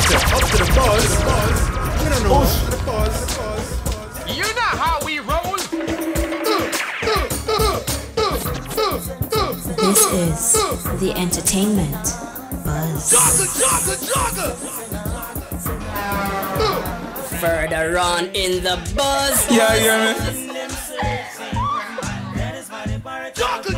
Up to the buzz. You don't know. The buzz. You know how we roll. This is the entertainment buzz. Jogger. Further on in the buzz. Yeah, man. Jogger.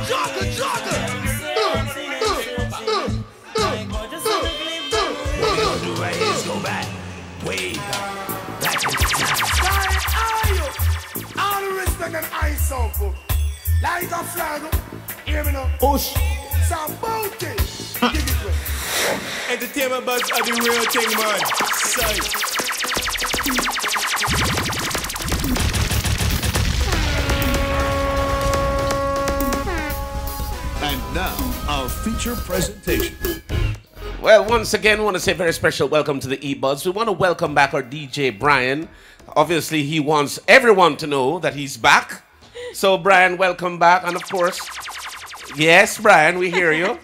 What we gonna do right here is go back, way back in time. All the respect and ice out, folk. Like a flag, hear me now. Push. It's a bounty. Dig it way. Entertainment buzz are the real thing, man. Sight. And now, our feature presentation. Well, once again, I want to say a very special welcome to the E-Buzz. We want to welcome back our DJ, Brian. Obviously, he wants everyone to know that he's back. So, Brian, welcome back. And, of course, yes, Brian, we hear you.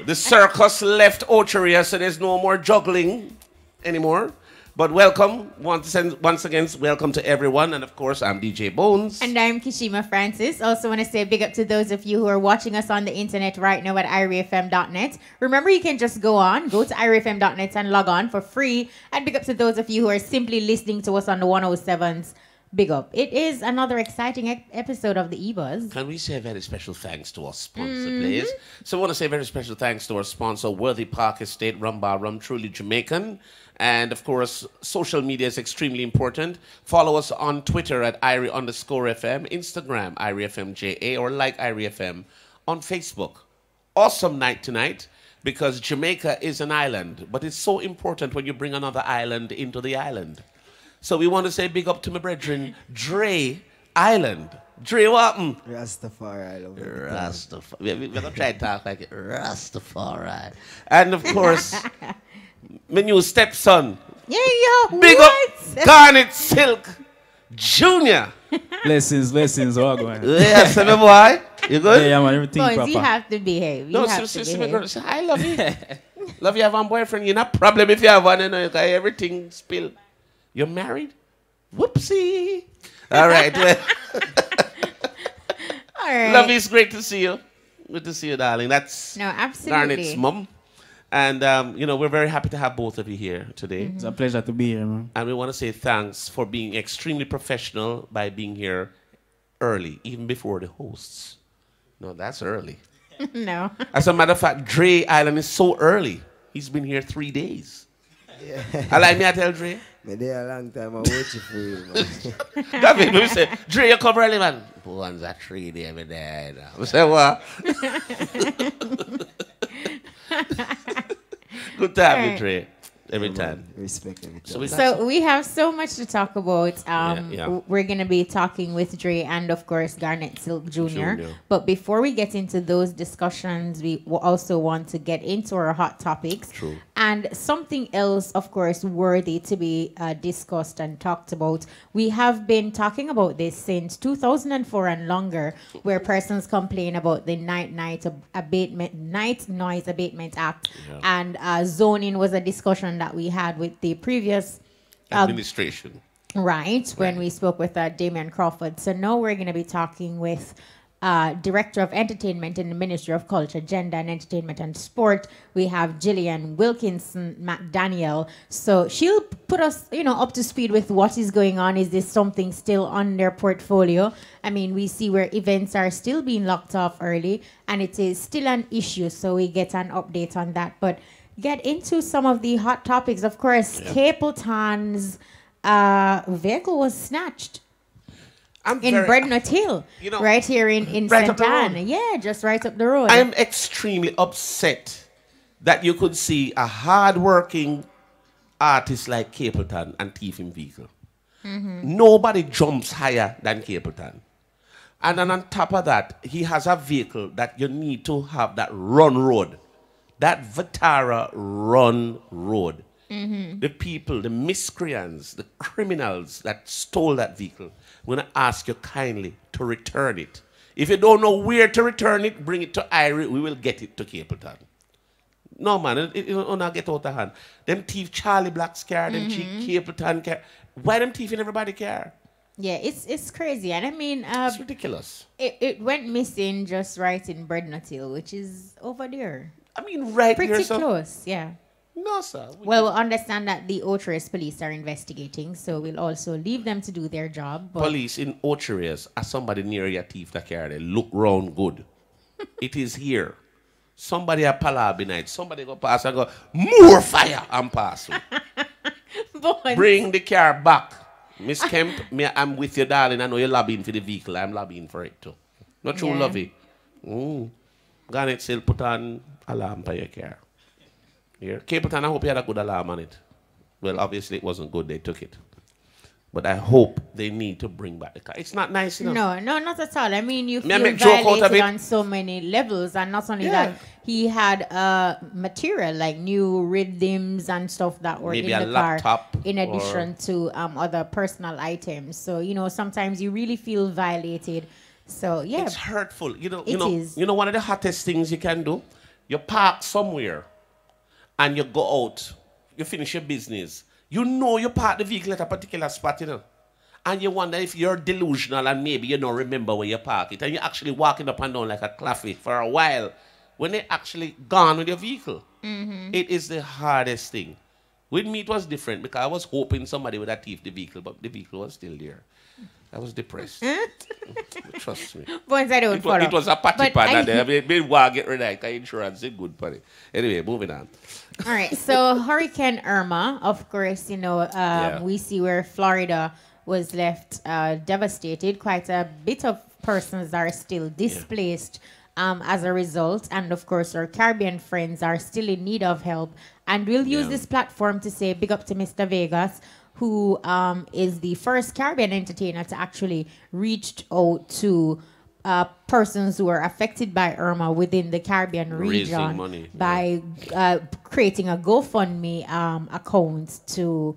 The circus left Ocheria, so there's no more juggling anymore. But welcome, once again, welcome to everyone. And, of course, I'm DJ Bones. And I'm Kishima Francis. Also want to say big up to those of you who are watching us on the internet right now at IRIFM.net. Remember, you can just go to IRIFM.net and log on for free. And big up to those of you who are simply listening to us on the 107s. Big up. It is another exciting episode of the E-Buzz. Can we say a very special thanks to our sponsor, please? So I want to say a very special thanks to our sponsor, Worthy Park Estate, Rum Bar Rum, truly Jamaican. And, of course, social media is extremely important. Follow us on Twitter at IRI_FM, Instagram, IRIFMJA, or like IRIFM on Facebook. Awesome night tonight, because Jamaica is an island. But it's so important when you bring another island into the island. So we want to say big up to my brethren, Dre Island. Dre, what happened? Rastafari. Rastafari. We're going to try to talk like it. Rastafari. And, of course, my new stepson. Yeah, big up Garnet Silk Jr. Blessings, what going? Yes, my boy. You good? Yeah, man, everything Boys, proper. you have to behave. You have to behave. I love you. Love you have one boyfriend. You're not problem if you have one. You know, everything spilled. You're married? Whoopsie. All right. Well. All right. Love you. It's great to see you. Good to see you, darling. That's absolutely. Garnet's mum. And, we're very happy to have both of you here today. It's a pleasure to be here, man. And we want to say thanks for being extremely professional by being here early, even before the hosts. No, that's early. No. As a matter of fact, Dre Island is so early. He's been here 3 days. Yeah. I like me, I tell Dre. Me there a long time, I watch you for you, man. David, we say, Dre, you come early, man. One's a 3 day, every day. We say, what? Good to have you, Dre. Every time. Respect every time. So we have so much to talk about. Yeah. We're going to be talking with Dre and, of course, Garnet Silk Jr. But before we get into those discussions, we also want to get into our hot topics. True. And something else, of course, worthy to be discussed and talked about. We have been talking about this since 2004 and longer, where persons complain about the Night Noise Abatement Act. Yeah. And zoning was a discussion that we had with the previous administration. Right, when we spoke with Damian Crawford. So now we're going to be talking with Director of Entertainment in the Ministry of Culture, Gender and Entertainment and Sport. We have Gillian Wilkinson McDaniel. So she'll put us, up to speed with what is going on. Is this something still on their portfolio? I mean, we see where events are still being locked off early, and it is still an issue. So we get an update on that. But get into some of the hot topics. Of course, Capleton's vehicle was snatched in Brednut Hill, right here in right St. Anne. Yeah, just right up the road. I'm extremely upset that you could see a hard-working artist like Capleton and thief him vehicle. Nobody jumps higher than Capleton. And then on top of that, he has a vehicle that you need to have that run road. That Vitara run road. The people, the miscreants, the criminals that stole that vehicle, I'm going to ask you kindly to return it. If you don't know where to return it, bring it to Irie. We will get it to Capleton. No, man, it not get out of hand. Them thief Charlie Black's car, them cheap Capleton car. Why them thief in everybody car? Yeah, it's crazy. And I mean, It's ridiculous. it went missing just right in Breadnut Hill, which is over there. I mean, right Pretty here, sir. close, yeah. No, sir. Well, we'll understand that the Otres police are investigating, so we'll also leave them to do their job. But Police in Ocheres are somebody near your thief that car. They look round good. It is here. Somebody a Palabi night. Somebody go pass and go, more fire and pass. But- Bring the car back. Miss Kemp, I'm with you, darling. I know you're lobbying for the vehicle. I'm lobbying for it too. Not true, Yeah. lovey. Garnet still put on alarm for your car. Here. Capleton, I hope you had a good alarm on it. Well, obviously it wasn't good. They took it. But I hope they need to bring back the car. It's not nice enough. No, not at all. I mean, you May I feel make joke out of violated it? on so many levels, and not only Yeah. that, he had material like new rhythms and stuff that were Maybe in a the car, laptop in or- addition to other personal items. So sometimes you really feel violated. So yeah, It's hurtful. It is. You know one of the hottest things you can do? You park somewhere and you go out, you finish your business. You know you park the vehicle at a particular spot, And you wonder if you're delusional and maybe you don't remember where you park it. And you're actually walking up and down like a claffy for a while when they actually gone with your vehicle. It is the hardest thing. With me, it was different because I was hoping somebody would have thieved the vehicle, but the vehicle was still there. I was depressed. Trust me. once I don't It follow. was a patty But pan I- that day. I mean, why get rid of it? Insurance is good for it. Anyway, moving on. All right, so Hurricane Irma, of course, we see where Florida was left devastated. Quite a bit of persons are still displaced as a result. And of course, our Caribbean friends are still in need of help. And we'll use this platform to say big up to Mr. Vegas, who is the first Caribbean entertainer to actually reach out to persons who are affected by Irma within the Caribbean Raising region money, by creating a GoFundMe account to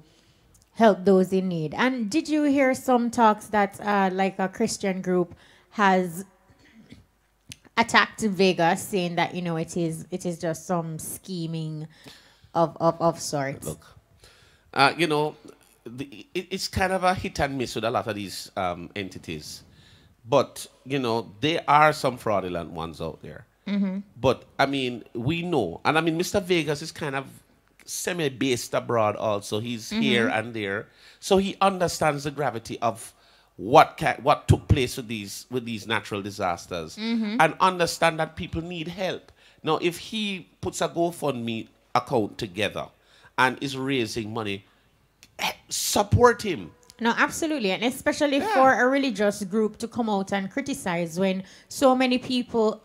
help those in need. And did you hear some talks that like a Christian group has attacked Vegas, saying that it is just some scheming of sorts? Look, it's kind of a hit and miss with a lot of these entities. But, there are some fraudulent ones out there. But, I mean, we know. And, I mean, Mr. Vegas is kind of semi-based abroad also. He's here and there. So he understands the gravity of what took place with these natural disasters and understand that people need help. Now, if he puts a GoFundMe account together and is raising money, support him. No, absolutely. And especially for a religious group to come out and criticize when so many people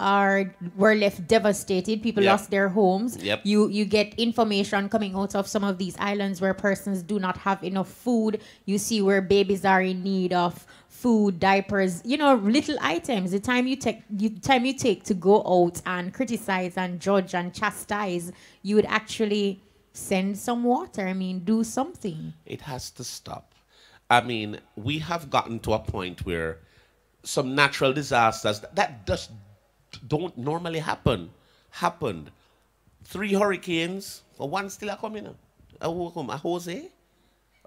were left devastated. People lost their homes. Yep. You get information coming out of some of these islands where persons do not have enough food. You see where babies are in need of food, diapers, little items. The time you take to go out and criticize and judge and chastise, you would actually send some water. I mean, do something. It has to stop. I mean, we have gotten to a point where some natural disasters that just don't normally happened. 3 hurricanes, but one still are coming. A Jose?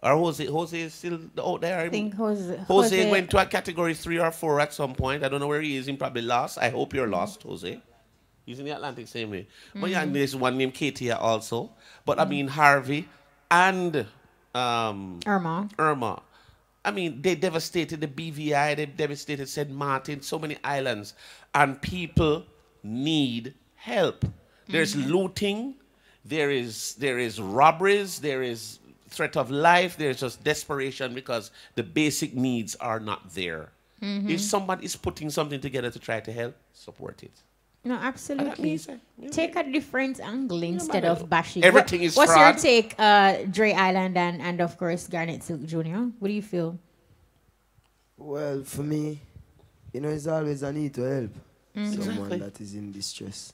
Or Jose is still out there? I think Jose went to a category 3 or 4 at some point. I don't know where he is. He probably lost. I hope you're lost, Jose. He's in the Atlantic same way. But yeah, and there's one named Katie also. But I mean, Harvey and Irma. I mean, they devastated the BVI, they devastated St. Martin, so many islands. And people need help. There's looting, there is robberies, there is threat of life, there's just desperation because the basic needs are not there. If somebody is putting something together to try to help, support it. No, absolutely. Take a different angle instead of bashing. Everything is What's fraud. your take, Dre Island and of course Garnet Silk Jr.? What do you feel? Well, for me, it's always a need to help someone that is in distress.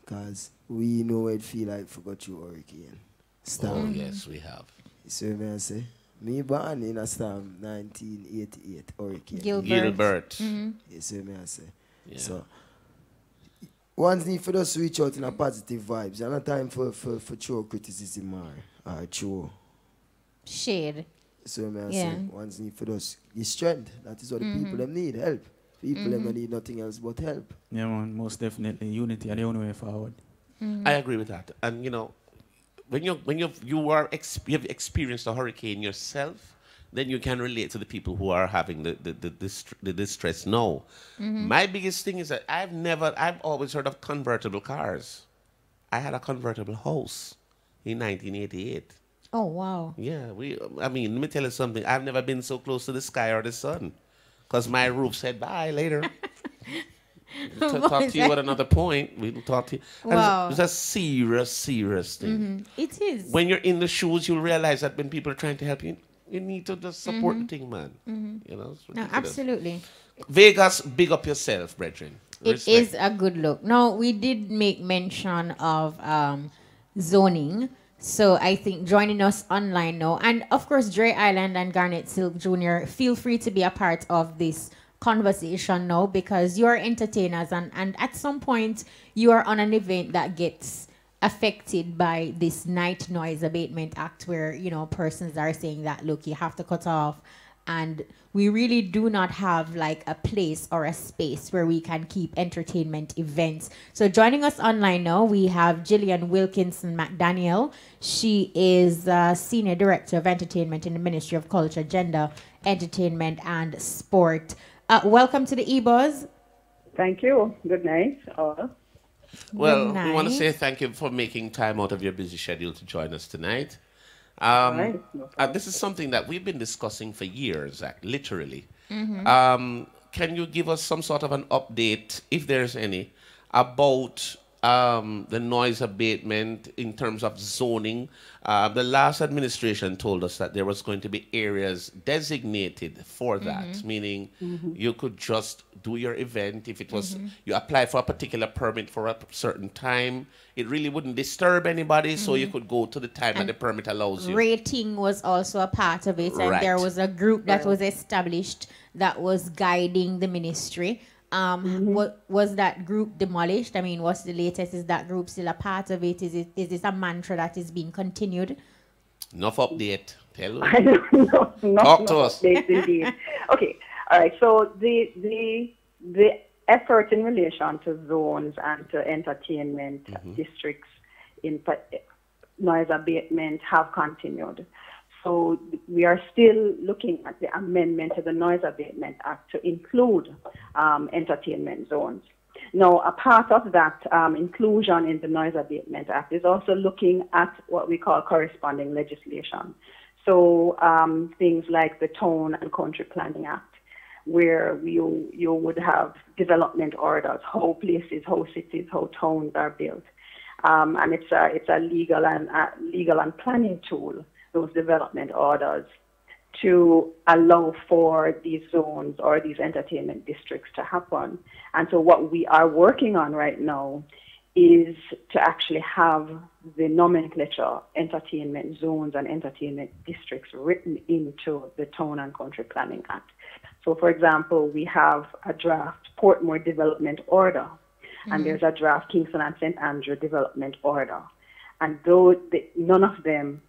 Because we know what it feel like to go through hurricane. Storm. Oh, yes, we have. You see what I say? Me born in a storm 1988 hurricane. Gilbert. You see what I say? Yeah. So, One's need for us to reach out in a positive vibes. And not time for true criticism or true shade. So I say, one's need for us is strength. That is what the people them need, help. People them need nothing else but help. Yeah, man, most definitely. Unity are the only way forward. I agree with that. And you know, when you've experienced a hurricane yourself, then you can relate to the people who are having the distress now. My biggest thing is that I've always heard of convertible cars. I had a convertible house in 1988. Oh, wow. Yeah, let me tell you something. I've never been so close to the sky or the sun. Because my roof said, bye, later. Talk to you at another point. We'll talk to you. Wow. It's a serious thing. It is. When you're in the shoes, you'll realize that when people are trying to help you, you need to just support the thing, man. You know, it's No, ridiculous. absolutely. Vegas, big up yourself, brethren. It is a good look. Now, we did make mention of zoning. So I think joining us online now, and of course, Dre Island and Garnet Silk Jr., feel free to be a part of this conversation now because you're entertainers and at some point you are on an event that gets affected by this Night Noise Abatement Act where, you know, persons are saying that, look, you have to cut off. And we really do not have like a place or a space where we can keep entertainment events. So joining us online now, we have Gillian Wilkinson McDaniel. She is Senior Director of Entertainment in the Ministry of Culture, Gender, Entertainment and Sport. Welcome to the E-Buzz. Thank you. Good night, all. Well, Good night. we want to say thank you for making time out of your busy schedule to join us tonight. This is something that we've been discussing for years, literally. Can you give us some sort of an update, if there's any, about the noise abatement in terms of zoning? The last administration told us that there was going to be areas designated for that, meaning you could just do your event. If it was, you apply for a particular permit for a certain time, it really wouldn't disturb anybody, so you could go to the time that the permit allows you. Rating was also a part of it, and there was a group that was established that was guiding the ministry. What was that group demolished? I mean, what's the latest? Is that group still a part of it? Is this a mantra that is being continued? Enough update. Tell I don't know. Talk to us. Indeed. Okay. All right. So the effort in relation to zones and to entertainment districts in noise abatement have continued. So we are still looking at the amendment to the Noise Abatement Act to include entertainment zones. Now, a part of that inclusion in the Noise Abatement Act is also looking at what we call corresponding legislation. So things like the Town and Country Planning Act, where you would have development orders, how places, how cities, how towns are built. And it's a legal and planning tool, those development orders, to allow for these zones or these entertainment districts to happen. And so what we are working on right now is to actually have the nomenclature, entertainment zones and entertainment districts, written into the Town and Country Planning Act. So, for example, we have a draft Portmore Development Order, and there's a draft Kingston and St. Andrew Development Order. And none of them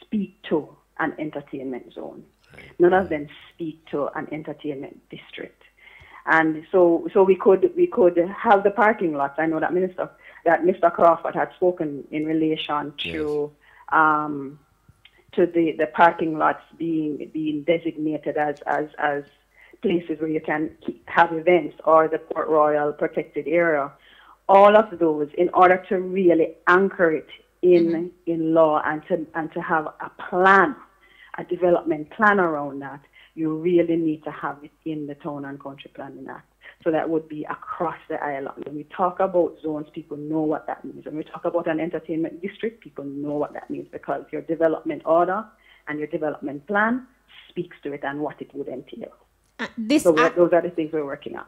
speak to an entertainment zone. None of them speak to an entertainment district. And so we could have the parking lots. I know that Mr. Crawford had spoken in relation to the parking lots being designated as places where you can have events, or the Port Royal protected area. All of those, in order to really anchor it in law and to have a plan, a development plan around that, you really need to have it in the Town and Country Planning Act. So that would be across the island. When we talk about zones, people know what that means. When we talk about an entertainment district, people know what that means, because your development order and your development plan speaks to it and what it would entail. Those are the things we're working on.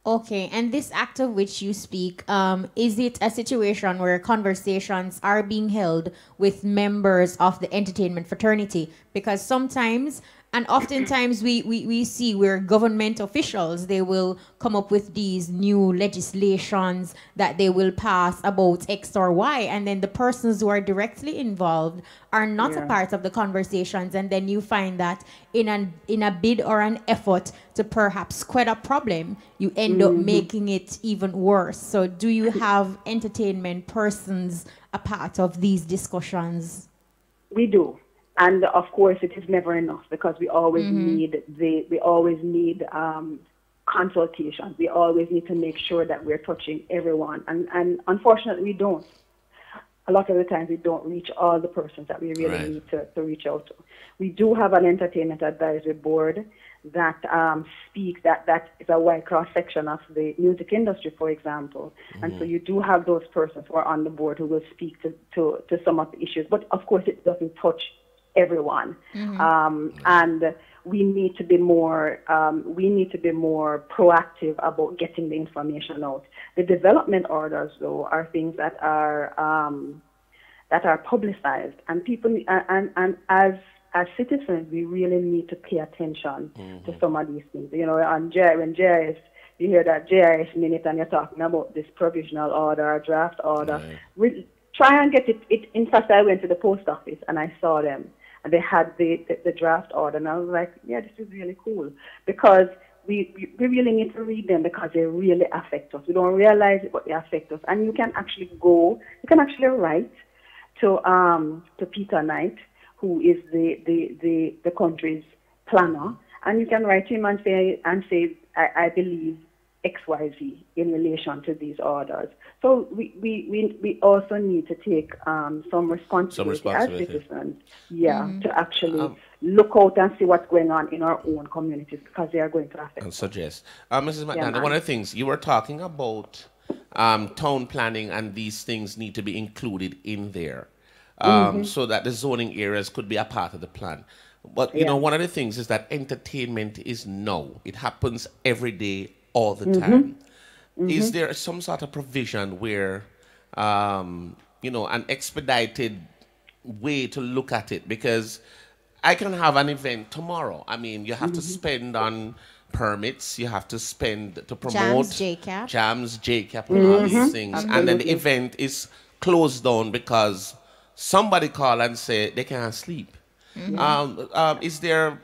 Okay, and this act of which you speak, is it a situation where conversations are being held with members of the entertainment fraternity? Because sometimes And oftentimes we see where government officials, they will come up with these new legislations that they will pass about X or Y, and then the persons who are directly involved are not a part of the conversations, and then you find that in a bid or an effort to perhaps quell a problem, you end up making it even worse. So do you have entertainment persons a part of these discussions? We do. And of course, it is never enough because we always need consultation. We always need to make sure that we're touching everyone. And unfortunately, we don't. A lot of the times, we don't reach all the persons that we really need to reach out to. We do have an entertainment advisory board that speaks, that is a wide cross section of the music industry, for example. And so you do have those persons who are on the board who will speak to some of the issues. But of course, it doesn't touch everyone, and we need to be more proactive about getting the information out. The development orders, though, are things that are publicized, and people and as citizens, we really need to pay attention to some of these things. You know, on when JIS, you hear that JIS minute, and you're talking about this provisional order, draft order. Try and get it. In fact, I went to the post office and I saw them. And they had the draft order, and I was like, yeah, this is really cool. Because we really need to read them because they really affect us. We don't realize it, but they affect us. And you can actually write to Peter Knight, who is the country's planner, and you can write to him and say, I believe XYZ in relation to these orders. So we also need to take some responsibility as citizens, to actually look out and see what's going on in our own communities because they are going to affect. And suggest, Mrs. McDonald, one of the things you were talking about, town planning, and these things need to be included in there, so that the zoning areas could be a part of the plan. But you know, one of the things is that entertainment is now. It happens every day, all the time. Is there some sort of provision where, you know, an expedited way to look at it? Because I can have an event tomorrow. I mean, you have to spend on permits, you have to spend to promote jams, JCAP, and all these things. Absolutely. And then the event is closed down because somebody call and say they can't sleep. Is there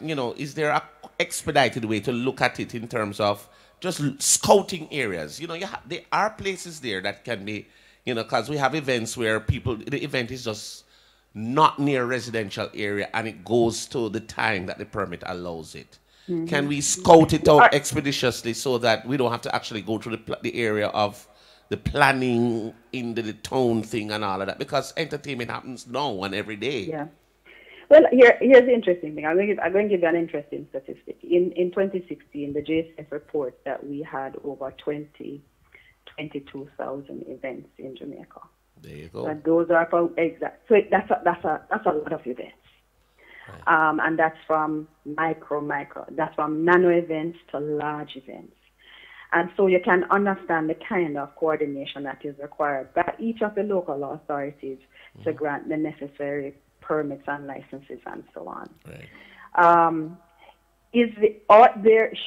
a expedited way to look at it in terms of just scouting areas? You know, there are places there that can be, you know, because we have events where the event is just not near residential area and it goes to the time that the permit allows it. Can we scout it out expeditiously so that we don't have to actually go through the area of the planning in the town thing and all of that? Because entertainment happens now and every day. Yeah. Well, here's the interesting thing. I'm going to give you an interesting statistic. In 2016, the JSF reports that we had over 22,000 events in Jamaica. There you go. And those are from exact. So that's a lot of events. Right. And that's from micro. That's from nano events to large events. And so you can understand the kind of coordination that is required by each of the local authorities to grant the necessary permits and licenses and so on. Right.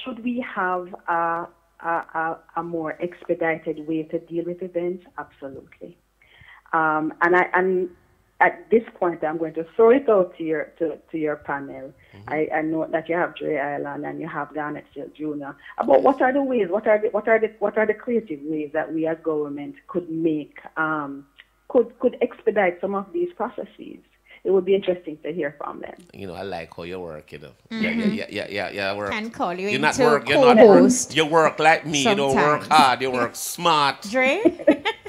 Should we have a more expedited way to deal with events? Absolutely. And at this point, I'm going to throw it out to your panel. I know that you have Dre Island and you have Garnet Hill Jr. About what are the ways? What are the creative ways that we as government could make could expedite some of these processes? It would be interesting to hear from them. You know, I like how you work, you know. Yeah. Work. Can call you you're not into work, co-host. You work like me. Sometimes. You don't work hard. You work smart. Dre?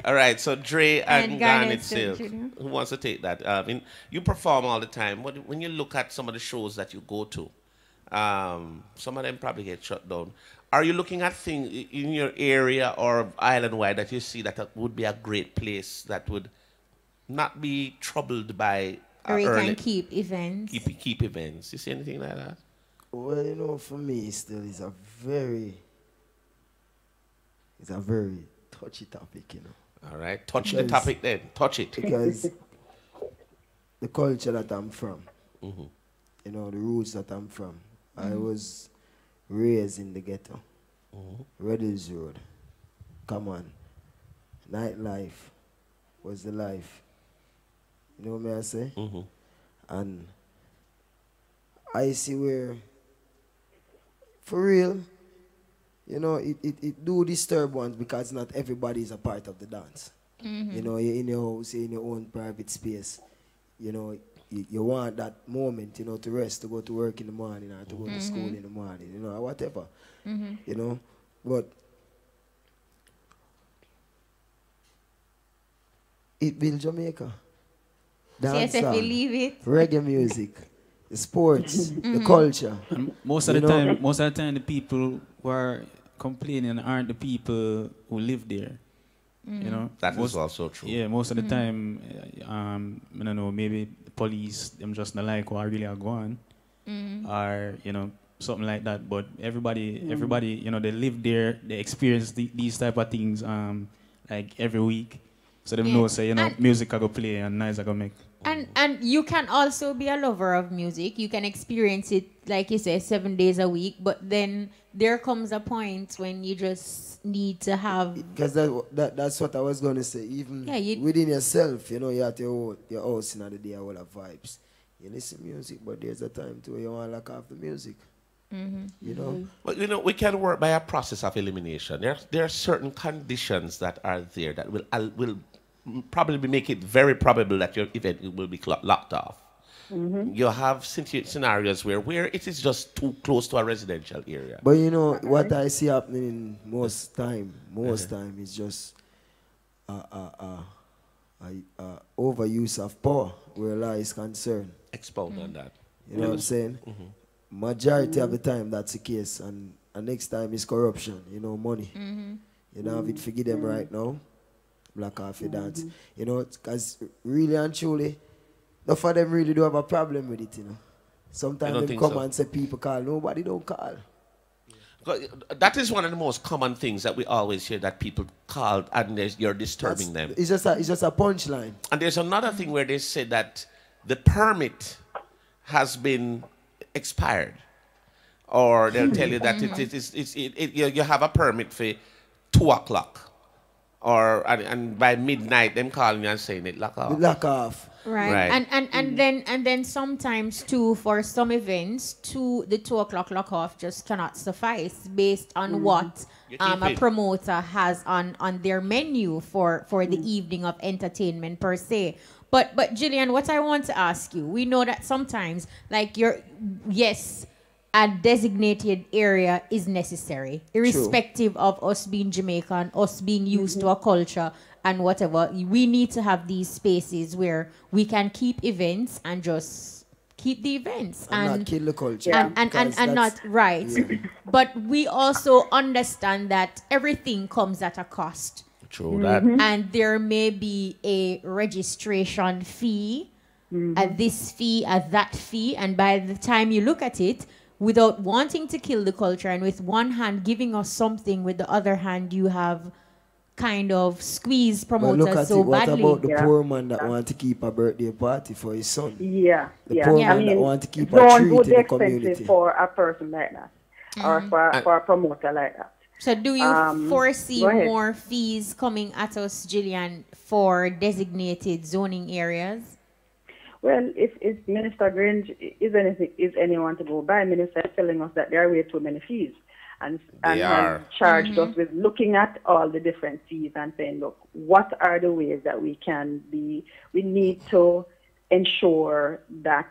All right, so Dre and Garnet Hill. Jr. Who wants to take that? You perform all the time. When you look at some of the shows that you go to, some of them probably get shut down. Are you looking at things in your area or island-wide that you see that would be a great place that would not be troubled by... Or we can keep events. Keep events. You see anything like that? Well, you know, for me, still, it's a very touchy topic, you know. All right, touch the topic then. Touch it. Because the culture that I'm from, you know, the roots that I'm from. I was raised in the ghetto. Red Hills Road. Come on. Nightlife was the life. You know what may I say? And I see where, for real, you know, it do disturb ones because not everybody is a part of the dance. You know, you're in your house, you're in your own private space. You know, you want that moment, you know, to rest, to go to work in the morning or to go to school in the morning, you know, or whatever. You know, but it builds Jamaica. Dance Yes, if you leave it. reggae music, the sports, the culture. And most of the time, the people who are complaining aren't the people who live there. You know, That is also true. Yeah, most of the time, I don't know, maybe the police them just not like what really are going, or you know, something like that. But everybody, you know, they live there, they experience these type of things, like every week. So they know, say, you know, music I go play and nice I go make. And you can also be a lover of music. You can experience it, like you say, 7 days a week. But then there comes a point when you just need to have... Because that's what I was going to say. Even within yourself, you know, you have your house in the day, all the vibes. You listen to music, but there's a time too you want to lock off the music. You know? Well, you know, we can work by a process of elimination. There are certain conditions that are there that will probably make it very probable that your event will be locked off. You have scenarios where it is just too close to a residential area. But you know, what I see happening most time is just overuse of power where law is concerned. Expound on that. You know what I'm saying? Majority of the time that's the case, and next time is corruption, you know, money. You know, if it forgive them right now, black off your dance. You know, because really and truly, enough of them really do have a problem with it, you know. Sometimes they come and say people call, nobody don't call. That is one of the most common things that we always hear, that people call and you're disturbing them. It's just a punchline. And there's another thing where they say that the permit has been expired, or they'll tell you that you have a permit for 2 o'clock, and by midnight them calling you and saying it lock off. Lock off. Right. And then sometimes too, for some events, the 2 o'clock lock off just cannot suffice based on what a promoter has on their menu for the evening of entertainment per se. But Jillian, what I want to ask you, we know that sometimes, like, a designated area is necessary, irrespective of us being Jamaican, us being used to a culture and whatever. We need to have these spaces where we can keep events and just keep the events and not kill the culture. And not right. Yeah. But we also understand that everything comes at a cost. True that. And there may be a registration fee, at this fee, at that fee, and by the time you look at it, without wanting to kill the culture and with one hand giving us something, with the other hand you have kind of squeezed promoters so badly. What about the poor man that want to keep a birthday party for his son? The poor man that want to keep a treat in the community. For a person like that, or for a promoter like that. So do you foresee more fees coming at us, Jillian, for designated zoning areas? Well, if Minister Grange is anyone to go by, Minister is telling us that there are way too many fees. And has charged us with looking at all the different fees and saying, look, what are the ways that we need to ensure that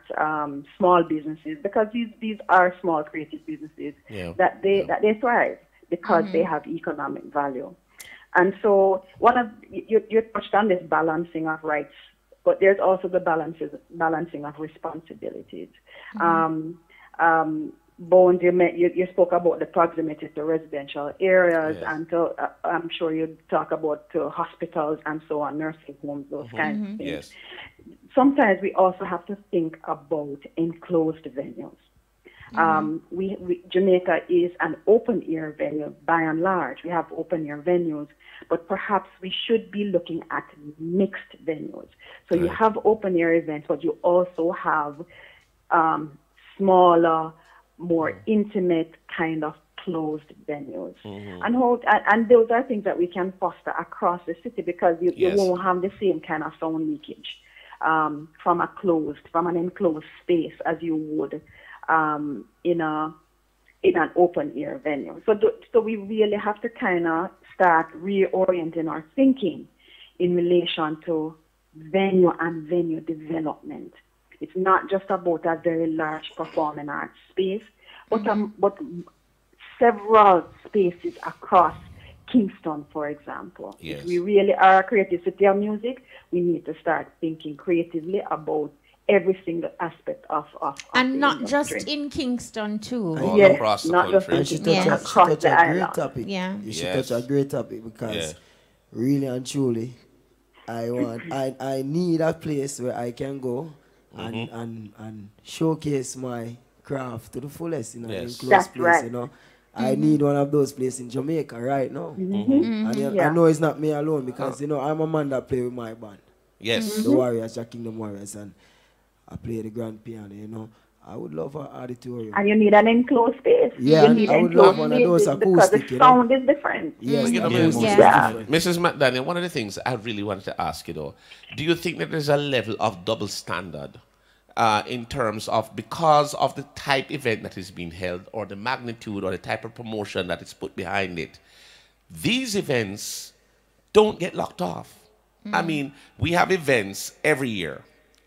small businesses, because these are small creative businesses, that they thrive because they have economic value. And so you touched on this balancing of rights, but there's also the balancing of responsibilities. Bones, you spoke about the proximity to residential areas, and I'm sure you talk about hospitals and so on, nursing homes, those kinds of things. Yes. Sometimes we also have to think about enclosed venues. Jamaica is an open-air venue by and large. We have open-air venues, but perhaps we should be looking at mixed venues. So you have open-air events, but you also have smaller, more intimate kind of closed venues. And those are things that we can foster across the city, because you won't have the same kind of sound leakage from an enclosed space as you would in an open air venue. So we really have to kind of start reorienting our thinking in relation to venue and venue development. It's not just about a very large performing arts space, but several spaces across Kingston, for example. Yes. If we really are a creative city of music, we need to start thinking creatively about every single aspect of and not industry. just in Kingston too. All across the country. And she touched a great topic. Yeah. You should touch a great topic, because really and truly, I need a place where I can go and showcase my craft to the fullest in an enclosed place, you know. I need one of those places in Jamaica right now. And I know it's not me alone, because, you know, I'm a man that play with my band. Yes. The Warriors, Jack Kingdom Warriors, and I play the grand piano, you know. I would love an auditorium. And you need an enclosed space. Yeah, you need I would love one of those because acoustic, the sound is different. Yes, Mrs. McDaniel, one of the things I really wanted to ask you, though, do you think that there's a level of double standard in terms of, because of the type event that is being held, or the magnitude, or the type of promotion that is put behind it, these events don't get locked off? I mean, we have events every year,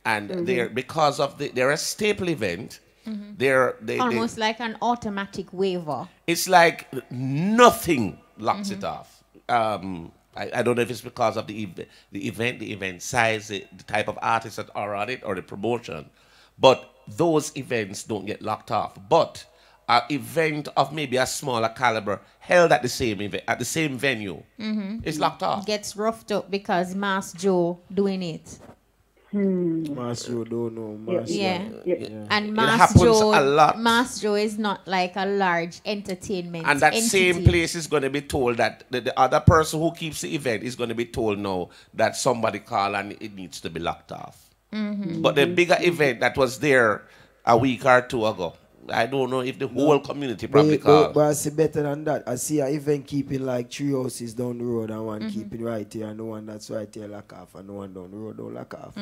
and they're a staple event. They're almost like an automatic waiver. It's like nothing locks it off. I don't know if it's because of the event size, the type of artists that are on it, or the promotion, but those events don't get locked off. But an event of maybe a smaller caliber held at the same venue is locked off. Gets roughed up because Mass Joe doing it. Mass Joe don't know. And Mass Joe, a lot. Mass Joe is not like a large entertainment and that entity. same place is going to be told that the other person who keeps the event is going to be told now that somebody called and it needs to be locked off. But the bigger event that was there a week or two ago, I don't know if the whole community probably called. But I see better than that. I see an event keeping like 3 houses down the road, and one keeping right here, and the one that's right here lock off, and the one down the road don't lock off.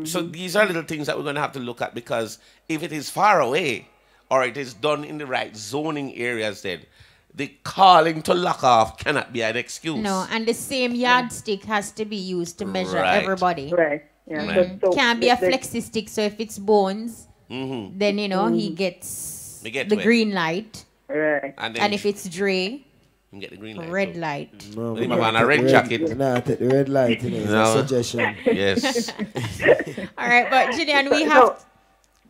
So these are little things that we're going to have to look at, because if it is far away, or it is done in the right zoning areas, then the calling to lock off cannot be an excuse. No, and the same yardstick has to be used to measure everybody. Right. Yeah. So can't be a flexi stick. So if it's Bones, then you know he gets the green light. Right. And if it's Dre, you get the green light. Red light. No, we want a red jacket. No, take the red light. You know, it's a suggestion. Yes. All right, but Gillian, we have.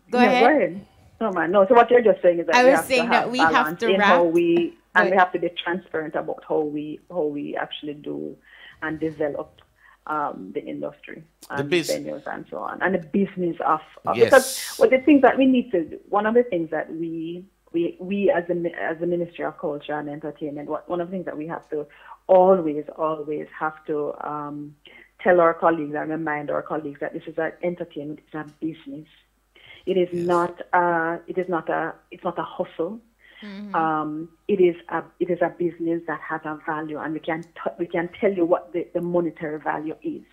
Go ahead. No, man. No. So what you're just saying is that I we was have saying to have that we have balance to in wrap. how we have to be transparent about how we actually do and develop the industry and venues and so on, and the business of because the things that we need to do, one of the things that we as the Ministry of Culture and Entertainment, one of the things that we have to always have to tell our colleagues and remind our colleagues that this is an entertainment, it's a business. It is not it's not a hustle. It is a business that has a value, and we can tell you what the monetary value is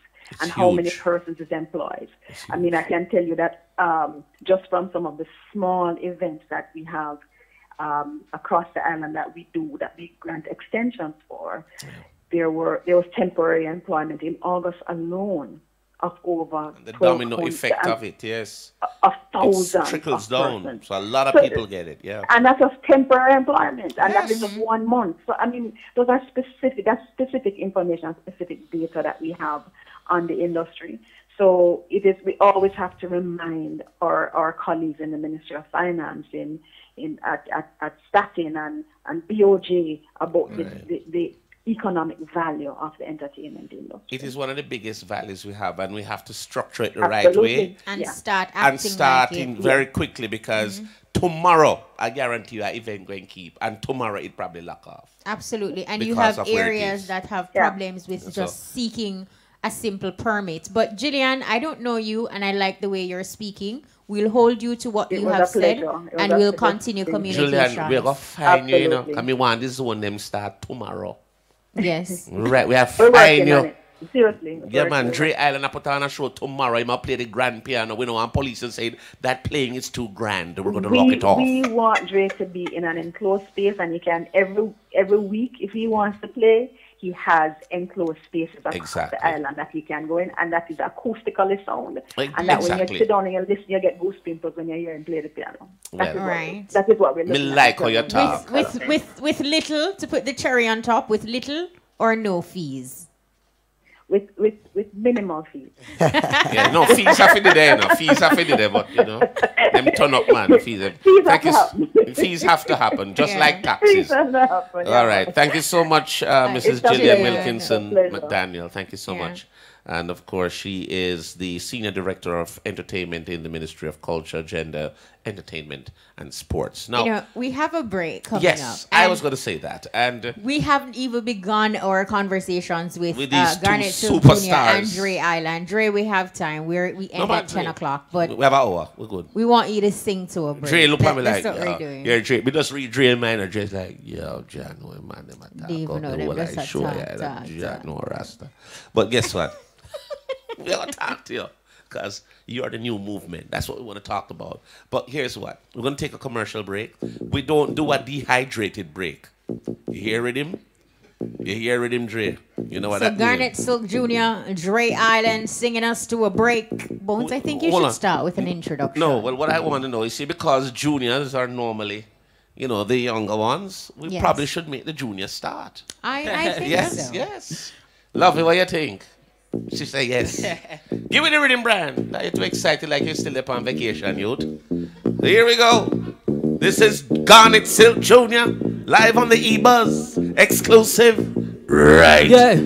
and how many persons is employed. I mean, I can tell you that just from some of the small events that we have across the island that we grant extensions for, there was temporary employment in August alone of over the domino effect of it, yes. Of thousands. It trickles down. Persons. So a lot of people get it, yeah. And that's just temporary employment, and that is of 1 month. So I mean, those are specific information, specific data that we have on the industry. So we always have to remind our colleagues in the Ministry of Finance, at Statin and BOJ about the economic value of the entertainment industry. It is one of the biggest values we have, and we have to structure it the right way and start acting like it. very quickly, because tomorrow I guarantee you an event going to keep, and tomorrow it probably lock off. Absolutely, and because you have of where it areas is. that have problems with just seeking a simple permit. But Gillian, I don't know you, and I like the way you're speaking. We'll hold you to what you have said, and we'll continue communication. Julian, we're going to find you, you know, because we want this zone them start tomorrow. Yes. Right, we have We're find working you. on it. Seriously. Yeah, man, Dre Island, I put on a show tomorrow. I'm going to play the grand piano. We know, and police will say that playing is too grand. We're going to lock it off. We want Dre to be in an enclosed space, and he can, every week, if he wants to play, he has enclosed spaces across the island that he can go in, and that is acoustically sound. And that when you sit down and you listen, you get goose pimples when you hear him play the piano. That is what we're looking at. like how you talk. With little, to put the cherry on top, with little or no fees? With minimal fees. Yeah, no, fees have to be there, no. Fees have to be there, but, you know, them turn up, man. Fees have to happen, just like taxes. Fees have to happen, All right. Thank you so much, Mrs. Gillian Wilkinson McDaniel. Thank you so much. And, of course, she is the Senior Director of Entertainment in the Ministry of Culture, Gender, Entertainment, and Sports. Now, you know, we have a break coming up. Yes, I was going to say that. And we haven't even begun our conversations with these Garnet two Silk Jr. superstars. and Dre Island. Dre, we have time. We end at 10 o'clock. But we have an hour. We're good. We want you to sing to a break. Dre look at me like, that's what we're doing. yeah, Dre. We just read Dre minor. Dre's like, yo, John, no man, them attack. Even know them just Sure, yeah, John, no Rasta. But guess what? We're going to talk to you because you're the new movement. That's what we want to talk about. But here's what. We're going to take a commercial break. We don't do a dehydrated break. You hear him? You hear him, Dre? You know what that means? So Garnet Silk Jr., Dre Island singing us to a break. Bones, I think you should start with an introduction. No, well, what I want to know, you see, because juniors are normally, you know, the younger ones, we probably should make the juniors start. I think so. Yes. Lovely, what you think? She said yes. Give me the rhythm, brand. Are you too excited like you're still up on vacation, youth? So here we go. This is Garnet Silk Jr. live on the E-Buzz. Exclusive. Right. Yeah.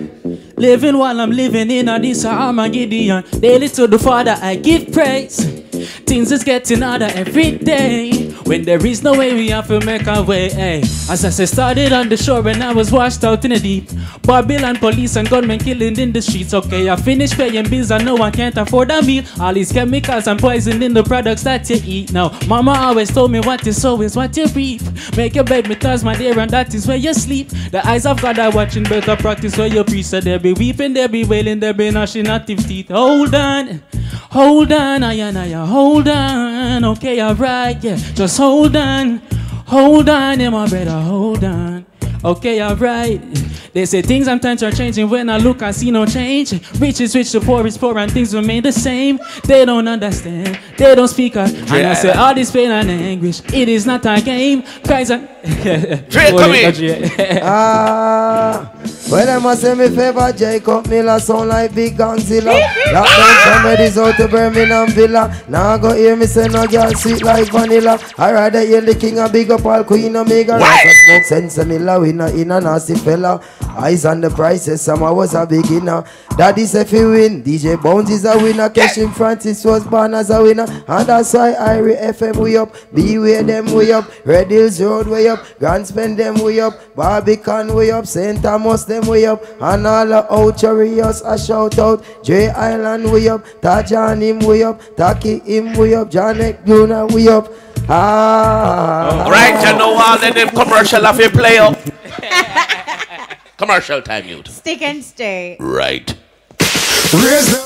Living while I'm living in a this Armageddon. Daily to the Father I give praise. Things is getting harder every day. When there is no way, we have to make our way. Ay. As I said, started on the shore and I was washed out in the deep. Babylon police and gunmen killing in the streets. Okay, I finished paying bills and no one can't afford a meal. All these chemicals and poison in the products that you eat. Now, mama always told me what you sow is what you reap. Make your bed, me toss my dear, and that is where you sleep. The eyes of God are watching, better practice where you preach. So they be weeping, they be wailing, they be gnashing at teeth. Hold on, hold on, hold on. Okay, alright, yeah, just hold on, yeah, my brother, hold on. Okay, alright. They say things sometimes are changing. When I look, I see no change. Rich is rich, the poor is poor, and things remain the same. They don't understand, they don't speak up. And I say all this pain and anguish, it is not a game. Guys, well, I must say me favor Jacob Miller, sound like big Godzilla. Lock down comedies out to Birmingham Villa. Now go hear me say no girl sweet like vanilla. I rather hear the king and big up all queen Omega. Rasta smoke sense Miller, we not in a nasty fella. Eyes on the prices, some I was a beginner. Daddy said if he win, DJ Bones is a winner. Keshim Francis was born as a winner. And that's why Irie FM we up, Beware them we up, Red Hills Road we up, Grand Spend them we up, Barbican we up, St. Thomas them we up, and all the Oucharios a shout out. J Island we up, Tajan him we up, Taki him we up, Janet Luna we up. Right, you know all them commercial of you play up. Commercial time, youth. Stick and stay. Right. Raise the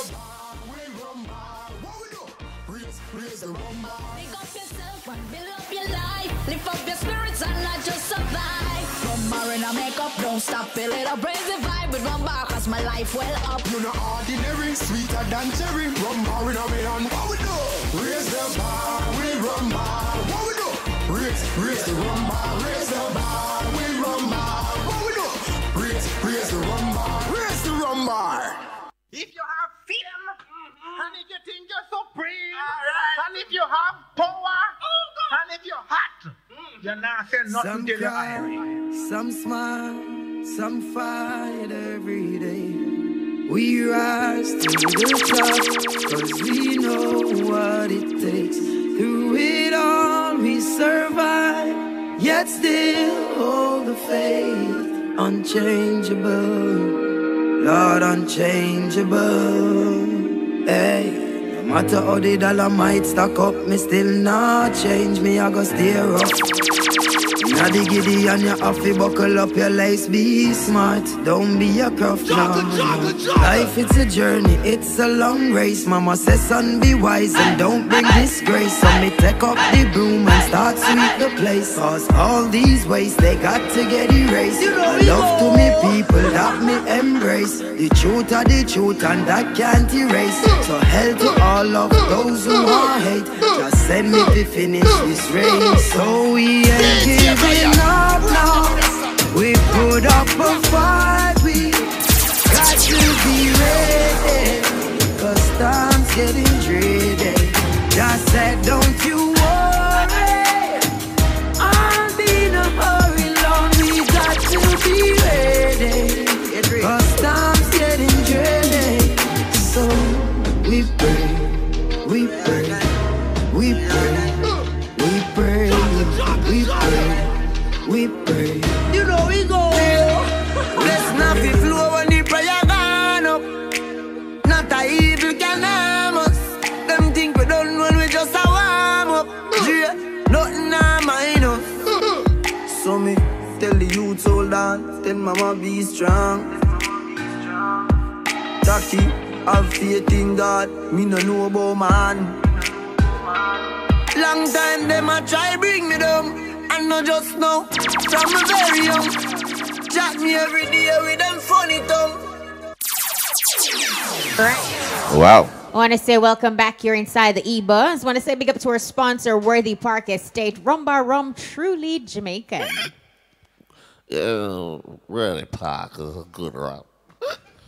don't stop, feel it up, raise the vibe with Rumba, cause my life well up. You're not ordinary, sweeter than cherry. Rumba, we know me on what we do. Raise the bar, we rumba. What we do? Raise the rumba, raise the bar, we rumba. What we do? Raise the rumba, raise the rumba. If you have freedom, and if you think you're supreme, and if you have power, and if you're hot, you're not saying nothing to the Irish. Some smile, some fight every day. We rise to the top, cause we know what it takes. Through it all we survive, yet still hold the faith unchangeable. Lord unchangeable. Hey, no matter how the dollar might stack up, me still not change. Me I go steer up. Now the giddy and you have to buckle up your lace. Be smart, don't be a cruff now. Life it's a journey, it's a long race. Mama says son be wise and don't bring disgrace. So me take up the broom and start sweep the place. Cause all these ways they got to get erased. I love to me people that me embrace. The truth are the truth and that can't erase. So hell to all of those who are hate. Just send me to finish this race. So we ain't giving up now. We put up a fight. We got to be ready. Cause time's getting dreary. Just said don't you worry, I'll be in a hurry, Lord. We got to be ready. Cause time's getting dreary. So we pray, we pray, we pray, we pray, we pray, we pray. You know we go. Let's not be flow when the prayer gone up. Not a evil can harm us. Them think we done when we just a warm up. Yeah, nothing I mind us. So me tell the youth hold on. Tell mama be strong. Taki, have faith in God. Me no know about man. Long time them a try bring me down. And not just now, from me very young. Chat me every day with them funny tongue. Wow. I want to say welcome back here inside the E-Buzz. I want to say big up to our sponsor, Worthy Park Estate. Rumba Rum, truly Jamaican. Really, Park is a good rum.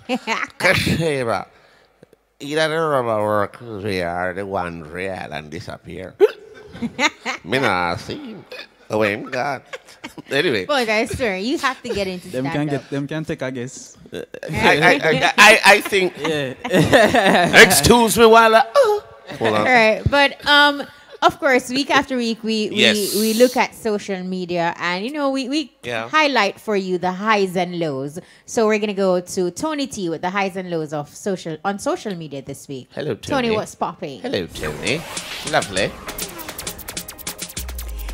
Kashira. Either the rubber workers here, the one real and disappear. Me not see. Oh, I'm God. Anyway. Well, guys, sir, you have to get into Them stand-up. can get, them can take a guess. I think. Yeah. Excuse me while I. Hold on. All right, but of course, week after week, we look at social media, and you know we highlight for you the highs and lows. So we're gonna go to Tony T with the highs and lows of social media this week. Hello, Tony. Tony, what's popping? Hello, Tony. Lovely.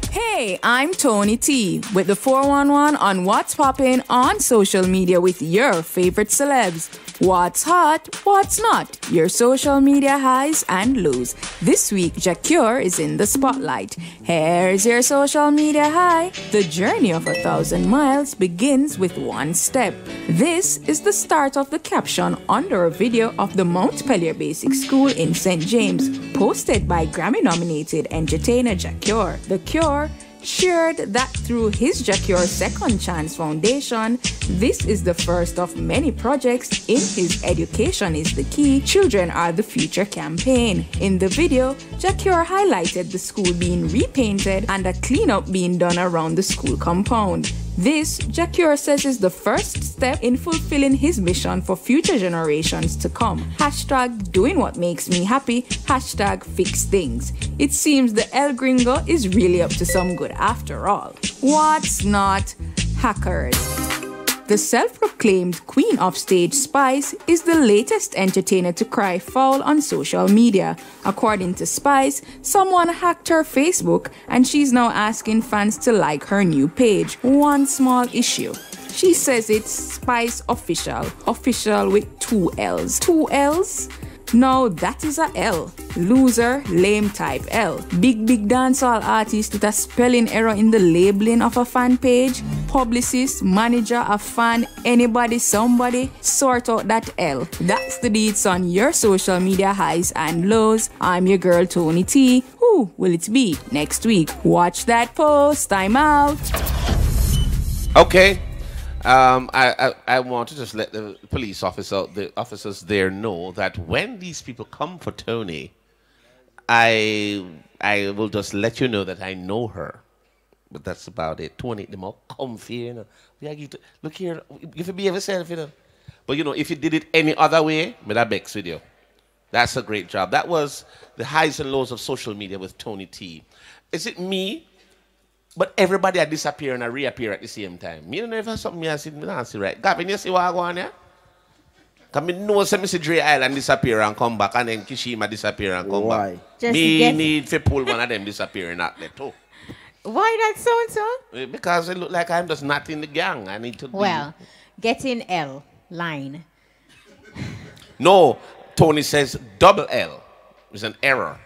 Hey, I'm Tony T with the 411 on What's Poppin' on social media with your favorite celebs. What's hot, what's not, your social media highs and lows. This week, Jacure is in the spotlight. Here's your social media high. The journey of 1,000 miles begins with one step. This is the start of the caption under a video of the Mount Pelier Basic School in St. James, posted by Grammy-nominated entertainer Jacure. The Cure shared that through his Jacure Second Chance Foundation, this is the first of many projects in his Education is the Key, Children Are the Future campaign. In the video, Jacure highlighted the school being repainted and a cleanup being done around the school compound. This, Jacure says, is the first step in fulfilling his mission for future generations to come. Hashtag doing what makes me happy. Hashtag fix things. It seems the El Gringo is really up to some good after all. What's not? Hackers. The self-proclaimed queen of stage Spice is the latest entertainer to cry foul on social media. According to Spice, someone hacked her Facebook and she's now asking fans to like her new page. One small issue. She says it's Spice Official. Official with 2 L's. 2 L's? No, that is a L. Loser, lame type L. Big dancehall artist with a spelling error in the labeling of a fan page. Publicist, manager, a fan, anybody, somebody, sort out that L. That's the deets on your social media highs and lows. I'm your girl Tony T. Who will it be next week? Watch that post. I'm out. Okay. I want to just let the police officers there know that when these people come for Tony, I will just let you know that I know her. But that's about it. Tony, the more comfy, you know. Look here, you can be yourself, you know. But you know, if you did it any other way, that begs with you. That's a great job. That was the highs and lows of social media with Tony T. Is it me? But everybody had disappear and reappear at the same time. Me don't know if that's something I see right. Gavin, you see what I go on here? Come in, no, some Mr. Dre Island disappear and come back, and then Kishima disappear and come back. Just Me need to pull one of them disappearing out there too. Why that sound so? Because it look like I'm just not in the gang. I need to be. Well, get in L line. No, Tony says double L. It's an error.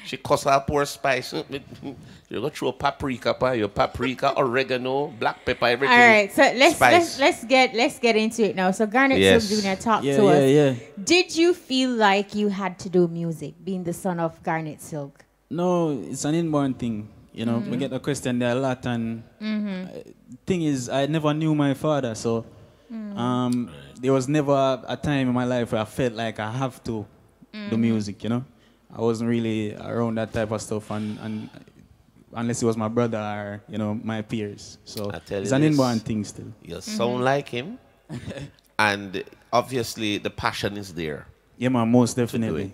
She cuss her poor spice. You go through paprika, your paprika, oregano, black pepper, everything. All right, so let's get into it now. So Garnet Silk Jr. talk to us. Yeah. Did you feel like you had to do music, being the son of Garnet Silk? No, it's an inborn thing. You know, we get the question there a lot, and thing is, I never knew my father, so there was never a time in my life where I felt like I have to do music. You know, I wasn't really around that type of stuff, and unless it was my brother or my peers. So it's an inborn thing still. You sound like him, and obviously the passion is there. Yeah, man, most definitely.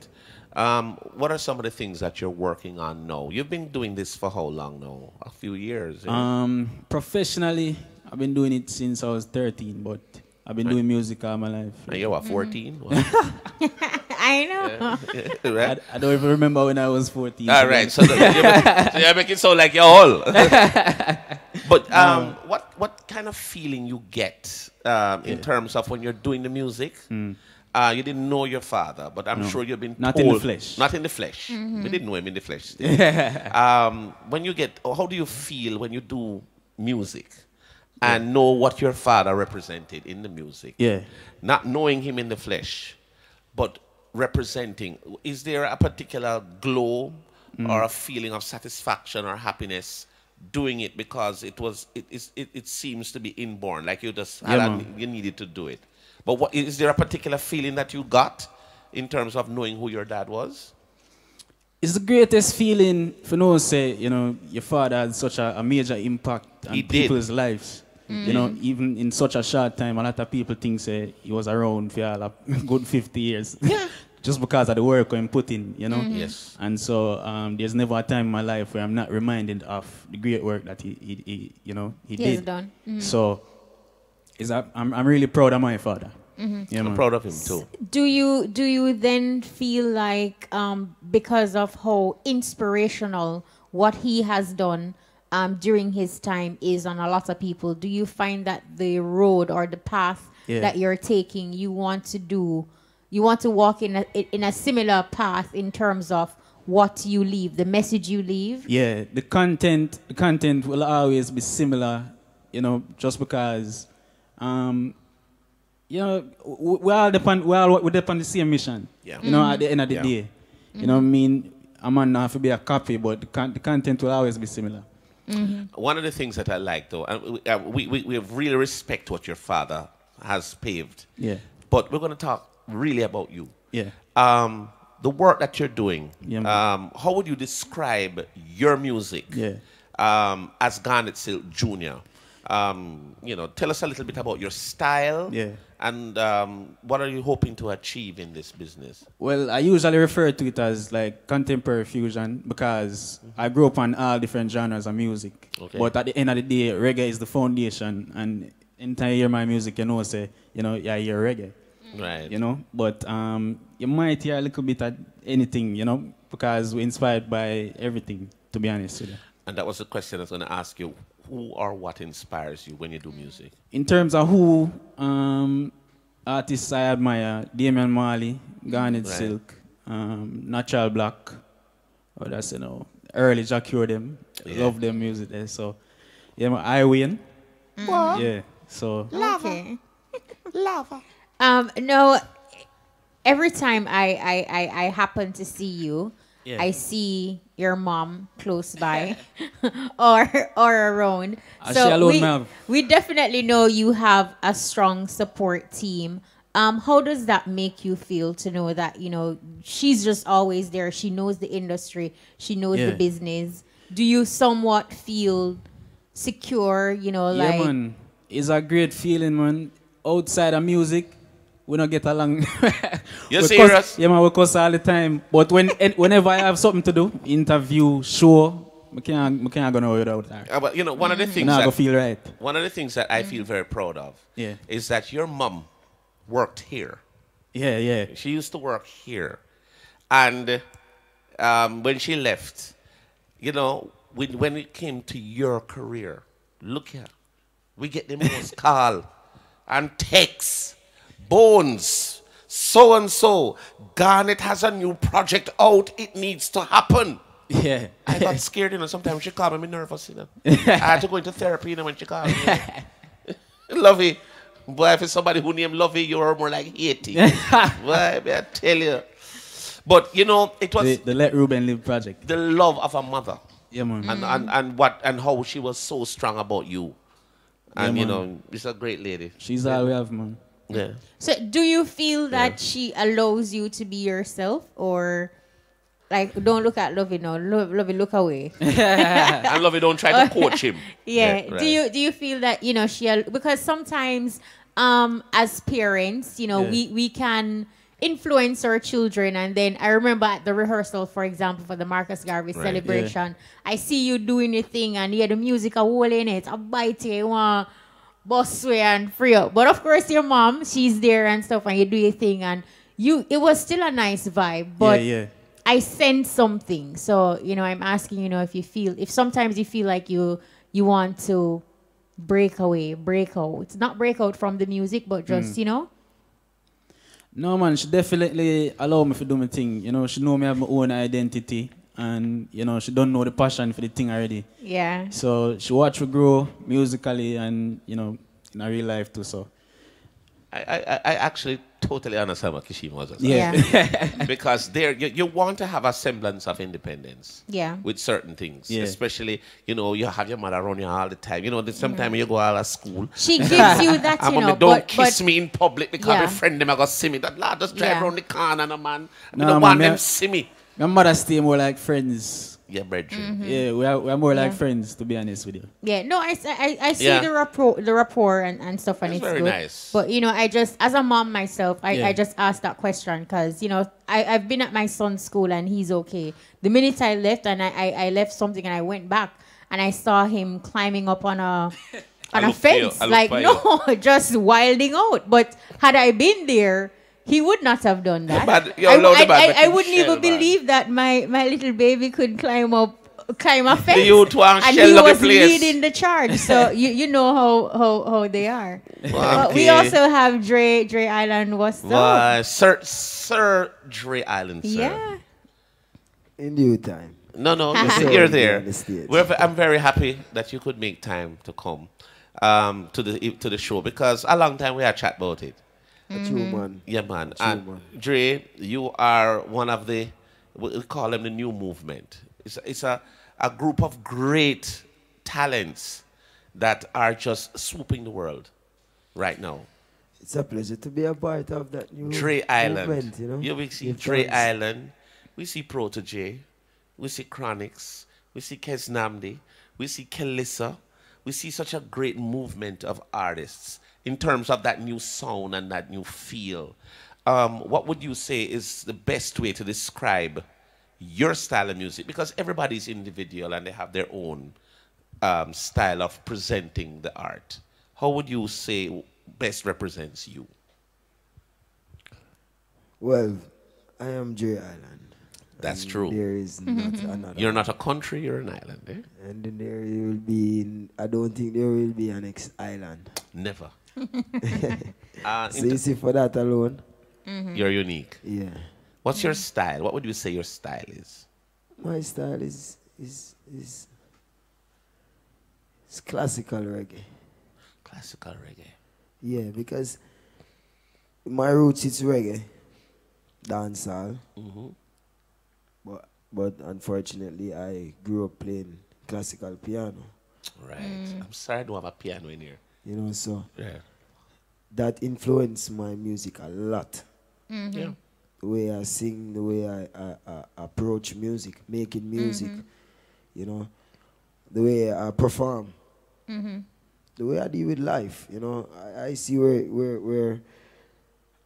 What are some of the things that you're working on now? You've been doing this for how long now? A few years. Eh? Professionally, I've been doing it since I was 13, but I've been doing music all my life. And you were 14? I know. Yeah, right? I don't even remember when I was 14. All right, so you're making it sound like you're old. But what kind of feeling you get in terms of when you're doing the music? You didn't know your father, but I'm sure you've been not told. in the flesh. Not in the flesh. We didn't know him in the flesh. When you get, how do you feel when you do music and know what your father represented in the music? Yeah. Not knowing him in the flesh, but representing. Is there a particular glow or a feeling of satisfaction or happiness doing it because it seems to be inborn, like you just you needed to do it? But is there a particular feeling that you got in terms of knowing who your dad was? It's the greatest feeling for no say, your father had such a major impact on people's lives. Even in such a short time, a lot of people think say he was around for a good 50 years. Just because of the work I'm putting, Yes. And so there's never a time in my life where I'm not reminded of the great work that he did. Done. So I'm really proud of my father. Yeah, I'm proud of him too. Do you then feel like because of how inspirational what he has done during his time is on a lot of people, do you find that the road or the path that you're taking, you want to walk in a similar path in terms of what you leave, the message you leave? Yeah, the content will always be similar, just because we all depend the same mission. Yeah. At the end of the day. You know what I mean? I might not have to be a copy, but the content will always be similar. One of the things that I like, though, and we really respect what your father has paved. Yeah. But we're going to talk really about you. Yeah. The work that you're doing. Yeah, how would you describe your music as Garnet Silk Jr.? Tell us a little bit about your style. Yeah. And what are you hoping to achieve in this business? Well, I usually refer to it as like contemporary fusion because I grew up on all different genres of music. Okay. But at the end of the day, reggae is the foundation. And anytime you hear my music, you hear reggae. Right. But you might hear a little bit of anything, because we're inspired by everything, to be honest with you. And that was the question I was going to ask you. Who or what inspires you when you do music? In terms of who artists I admire, Damian Marley, Garnet Silk, Natural Black, early Jack Cure them. Love them music there. So, I win. Yeah. So. Okay. Lava. No. Every time I happen to see you, I see your mom close by or around. So we definitely know you have a strong support team. How does that make you feel to know that, she's just always there? She knows the industry. She knows the business. Do you somewhat feel secure, Yeah, man. It's a great feeling, man. Outside of music, we don't get along. You're serious? Yeah, man, we cuss all the time. But whenever I have something to do, interview, show, I can't go nowhere without her. But one of the things I feel right. One of the things that I feel very proud of is that your mom worked here. Yeah, yeah. She used to work here. And when she left, you know, when it came to your career, look here, we get the most call and texts, Bones, so and so, Garnet has a new project out, it needs to happen. Yeah. I got scared, you know, sometimes she called me nervous, you know. I had to go into therapy, you know, when she called me. Lovey. Boy, if it's somebody who named Lovey, you're more like Haiti. Boy, I tell you. But, you know, it was... The Let Ruben Live project. The love of a mother. Yeah, man. And how she was so strong about you. And, Yeah, you man. know, she's a great lady. She's all we have, man. Yeah. So do you feel that she allows you to be yourself, or like don't look at Lovey now, Lovey look away? And Lovey don't try to coach him. Yeah. Right. Do you feel that, you know, because sometimes as parents, you know, we can influence our children, and then I remember at the rehearsal, for example, for the Marcus Garvey celebration, I see you doing your thing and the music a whole in it, a bite you want boss way and free up. But of course your mom, she's there and stuff, and you do your thing, and it was still a nice vibe. But I sense something. So, you know, I'm asking, you know, if sometimes you feel like you want to break out. Not break out from the music, but just, you know. No, man, she definitely allow me to do my thing. You know, she know me have my own identity, and, you know, she don't know the passion for the thing already. Yeah. So she watch me grow musically and, you know, in a real life too, so. I actually totally understand what Kishima was saying. Yeah. Because there, you want to have a semblance of independence. Yeah. With certain things. Yeah. Especially, you know, you have your mother around you all the time. You know, sometimes you go out of school. She gives you that, you know, don't kiss me in public because yeah. my friend them are going to see me. That lad just drive around the corner, no, man. I No, don't man, want them see me. My mother stay more like friends. Yeah, brethren. Yeah, we're more like friends, to be honest with you. Yeah, no, I see the rapport and stuff, and It's it's very good. nice. But, you know, I just, as a mom myself, I Yeah. just asked that question because, you know, I've been at my son's school and he's okay. The minute I left, and I left something and I went back and I saw him climbing up on a fence. Like, no, just wilding out. But had I been there, he would not have done that. I wouldn't even believe that my little baby could climb a fence. And he was leading the charge. So you know how they are. But we also have Dre Island. What's up? Sir Dre Island, sir. Yeah. In due time. No, you're there. I'm very happy that you could make time to come to the show, because a long time we had chat about it. True, man. Yeah, man. True, And man. Dre, you are one of the, we call them the new movement. It's a group of great talents that are just swooping the world right now. It's a pleasure to be a part of that new Dre Island. movement, you know. Yeah, we see Give Dre thanks. Island. We see Protege. We see Chronix. We see Kes Namdi. We see Kelissa. We see such a great movement of artists in terms of that new sound and that new feel. What would you say is the best way to describe your style of music? Because everybody's individual and they have their own style of presenting the art. How would you say best represents you? Well, I am Dre Island. That's and true. There is not another. You're not a country, you're an island, eh? And then there will be, I don't think there will be an island. Never. So you see, for that alone, You're unique. Yeah. What's your style? What would you say your style is? My style is classical reggae. Classical reggae. Yeah, because my roots is reggae, dancehall. But unfortunately, I grew up playing classical piano. Right. I'm sorry I don't have a piano in here. You know, so Yeah. that influenced my music a lot. Yeah. The way I sing, the way I approach music, making music, you know, the way I perform, the way I deal with life, you know. I see where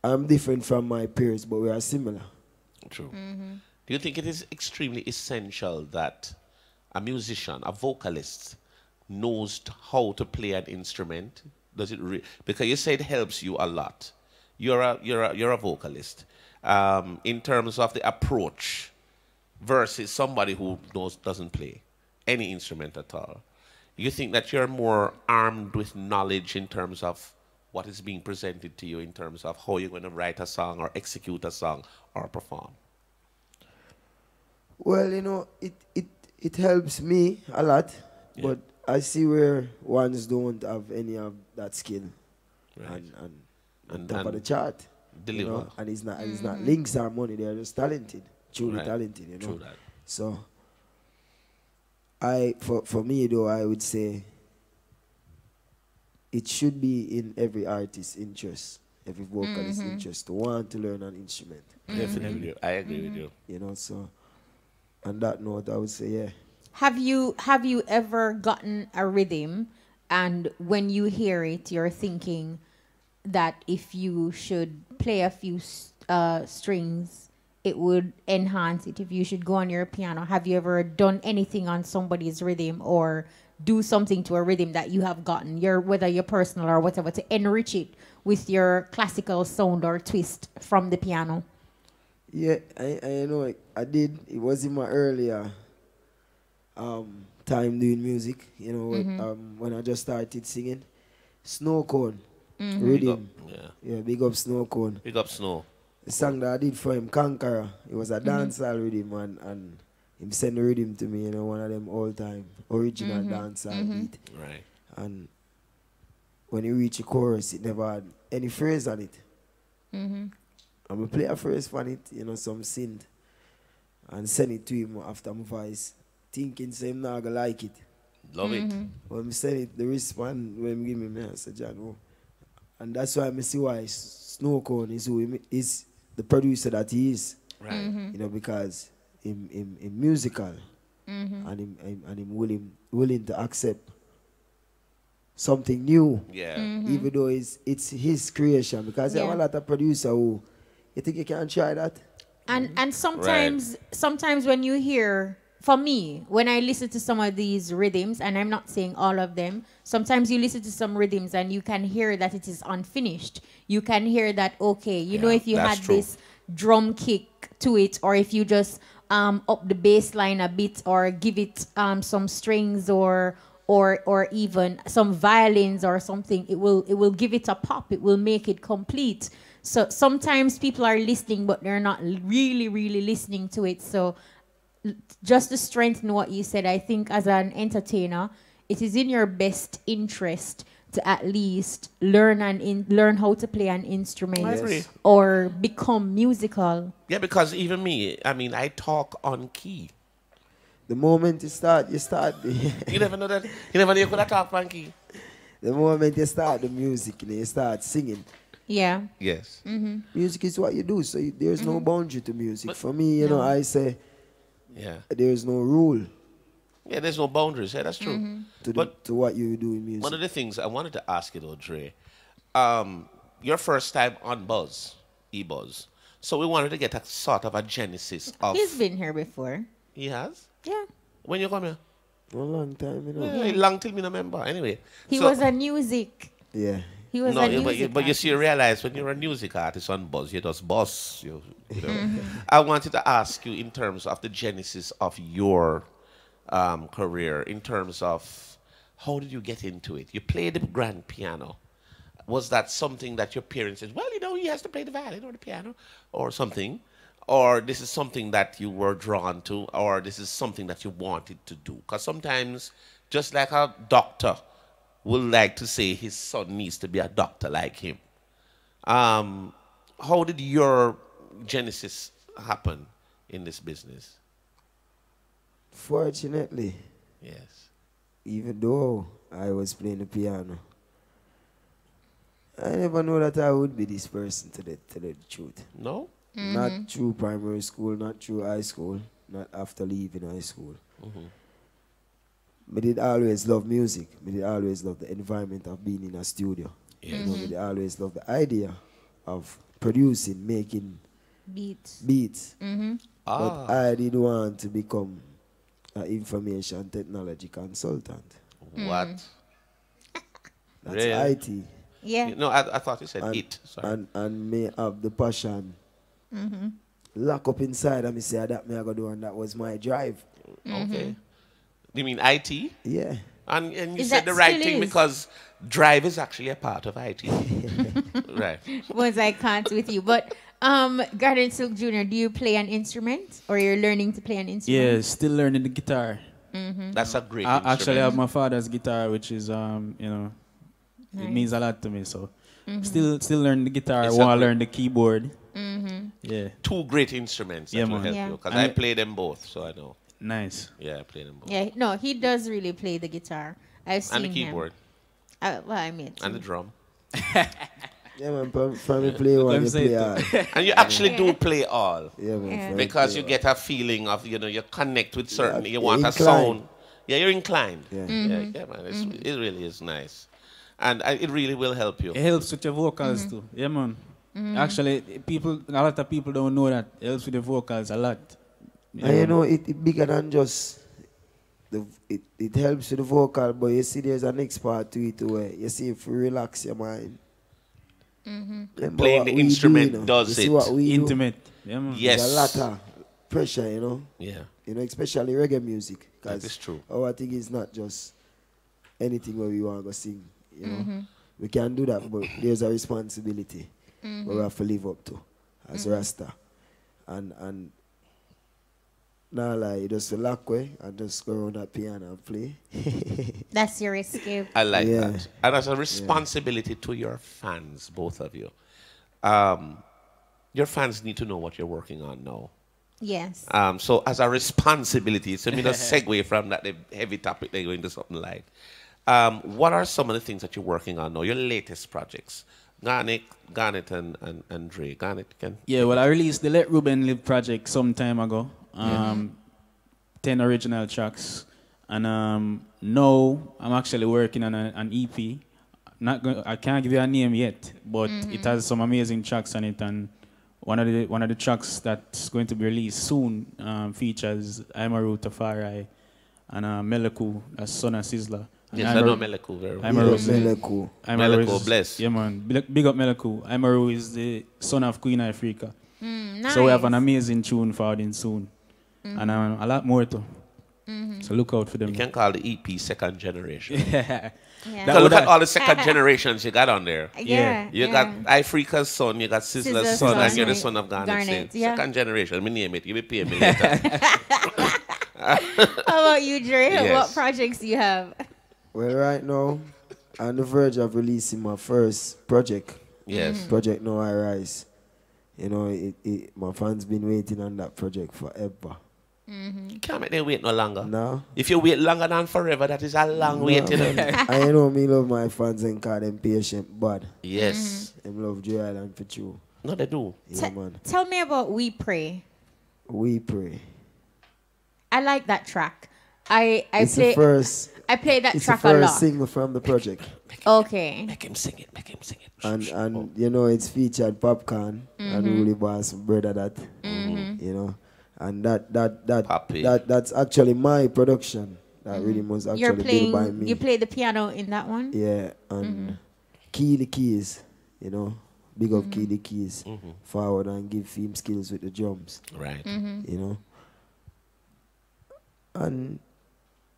I'm different from my peers, but we are similar. True. Do you think it is extremely essential that a musician, a vocalist, knows how to play an instrument? Does it because you say it helps you a lot. you're a vocalist. In terms of the approach versus somebody who doesn't play any instrument at all, you think that you're more armed with knowledge in terms of what is being presented to you in terms of how you're going to write a song or execute a song or perform? Well, you know, it helps me a lot, but I see where ones don't have any of that skill, and top of the chart, deliver. You know? And it's not links or money; they're just talented, truly talented. You know, True that. So for me though, I would say it should be in every artist's interest, every vocalist's interest to want to learn an instrument. Definitely, I agree with you. You know, so on that note, I would say, yeah. Have you ever gotten a rhythm, and when you hear it, you're thinking that if you should play a few strings, it would enhance it? If you should go on your piano, have you ever done anything on somebody's rhythm or do something to a rhythm that you have gotten, whether you're personal or whatever, to enrich it with your classical sound or twist from the piano? Yeah, I know I did. It was in my earlier time doing music, you know, when I just started singing. Snow Cone, rhythm. Big up Snow Cone. Big up Snow. The song that I did for him, Conqueror, it was a dancehall rhythm, and him sent the rhythm to me, you know, one of them all-time original dancehall beat. Right. And when he reached the chorus, it never had any phrase on it. I'm going to play a phrase for it, you know, some synth, and send it to him after my voice, thinking say him not going to like it. Love it. When I send it, the response when he give me, I said, John, oh. And that's why I see why Snow Cone is the producer that he is. Right. You know, because him musical and him willing to accept something new. Yeah. Even though it's his creation. Because there are a lot of producers who, you think you can try that? And sometimes when you hear, for me, when I listen to some of these rhythms, and I'm not saying all of them, sometimes you listen to some rhythms and you can hear that it is unfinished. You can hear that, okay, you know, if you had this drum kick to it, or if you just up the bass line a bit, or give it some strings or even some violins or something, it will give it a pop. It will make it complete. So sometimes people are listening, but they're not really, really listening to it. So just to strengthen what you said, I think as an entertainer, it is in your best interest to at least learn how to play an instrument or become musical. Yeah, because even me, I mean, I talk on key. The moment you start. You never know that. You never know you could have talked on key. The moment you start the music, you start singing. Yeah. Yes. Music is what you do, so there's no boundary to music. But for me, you know, I say, there's no rule. Yeah, there's no boundaries. Yeah, that's true. To what you do in music. One of the things I wanted to ask you, though, Dre, your first time on Buzz, eBuzz. So we wanted to get a sort of a genesis of. He's been here before. He has? Yeah. When you come here? A long time, you know. Yeah, long till me remember. Anyway. He was a music. Yeah. He was a music but you see, you realize when you're a music artist on Buzz, you're just boss. You know. I wanted to ask you in terms of the genesis of your career, in terms of how did you get into it? You played the grand piano. Was that something that your parents said, well, you know, he has to play the violin or the piano or something? Or this is something that you were drawn to, or this is something that you wanted to do? Because sometimes, just like a doctor would like to say his son needs to be a doctor like him. How did your genesis happen in this business? Fortunately, yes. Even though I was playing the piano, I never knew that I would be this person, to the truth. No? Not through primary school, not through high school, not after leaving high school. I did always love music. I did always love the environment of being in a studio. Yes. You know, I did always love the idea of producing, making beats. But I did want to become an information technology consultant. What? That's IT. Yeah. No, I thought you said and, it. Sorry. And me have the passion. Mm-hmm. Lock up inside and me say that me I go do, and that was my drive. Okay. You mean IT? Yeah. And you Is said that the right still thing is? because drive is actually a part of IT. Right. Was I can't with you. But Garden Silk Jr., do you play an instrument or you're learning to play an instrument? Yeah, still learning the guitar. Mm-hmm. That's a great I instrument. actually have my father's guitar, which is you know, Nice. it means a lot to me. So Mhm. still learning the guitar It's while I a great- learn the keyboard. Mm-hmm. Yeah. Two great instruments that Yeah, will man. help Yeah. you. Because And I it- play them both, so I know. Nice. Yeah, I play them both. Yeah, no, he does really play the guitar. I've seen And the him. keyboard. Well, I mean, And the drum. Yeah, man, from me play one, Let me you say play it all. And you actually do play all. Yeah, man. Yeah. from me Because play you all. get a feeling of, you know, you connect with certain, you you're want a inclined. sound. Yeah, you're inclined. Yeah. Yeah, man. It really is nice. And it really will help you. It helps with your vocals too. Yeah, man. Actually, a lot of people don't know that. It helps with the vocals a lot. And you know, it bigger than just it helps with the vocal, but you see there's a next part to it where you see if you relax your mind. Remember Playing what the we do, instrument you know? does You see it. what we do? Intimate. Yeah, man. Yes. There's a lot of pressure, you know. Yeah. You know, especially reggae music. That 'cause is true. our thing is not just anything where we want to go sing, you know. We can do that, but there's a responsibility where we have to live up to as Rasta. And now, like, you just lock away and just go around that piano and play. that's your escape. I like Yeah. that. And as a responsibility to your fans, both of you, your fans need to know what you're working on now. Yes. So as a responsibility, so me just segue from that the heavy topic, they go into something light. What are some of the things that you're working on now? Your latest projects, Garnet and Dre. Garnet can. Yeah, well, I released the Let Ruben Live project some time ago. 10 original tracks. And now I'm actually working on an EP. I can't give you a name yet, but it has some amazing tracks on it. And one of the tracks that's going to be released soon features Imaru Tafari and Meleku, that's son of Sizzler. And Yes, I know Meleku very well. Meleku. Meleku, bless. Yeah, man. Big up Meleku. Imaru is the son of Queen Africa. Nice. So we have an amazing tune for them soon. And a lot more too. So look out for them. You can call the EP second generation. Yeah. Yeah. Because look at all the second generations you got on there. Yeah. You got Africa's son, you got Sizzler's Sizzler's son, and son, you're the right. son of Garnet. Garnet, State. yeah. Second generation, me name it. You will pay me later. How about you, Dre? Yes. What projects do you have? Well, right now, on the verge of releasing my first project. Yes. Project Now I Rise. You know, my fans been waiting on that project forever. You can't make them wait no longer. No. If you wait longer than forever, that is a long No, wait. You know? man. I know me love my fans and call them patient, but Yes. them love Joy Island for true. No, they do. Yeah, man. Tell me about We Pray. We Pray. I like that track. I It's play the first. I play that It's track the a first lot. single from the project. Okay. Make him sing it. Make him sing it. And you know it's featured Popcorn and Woolly Boss brother that you know, and that's actually my production. That really was actually You're built by playing. me. You play the piano in that one. Yeah, and Key the Keys, you know, big up Key the Keys forward and give him skills with the drums. Right. You know, and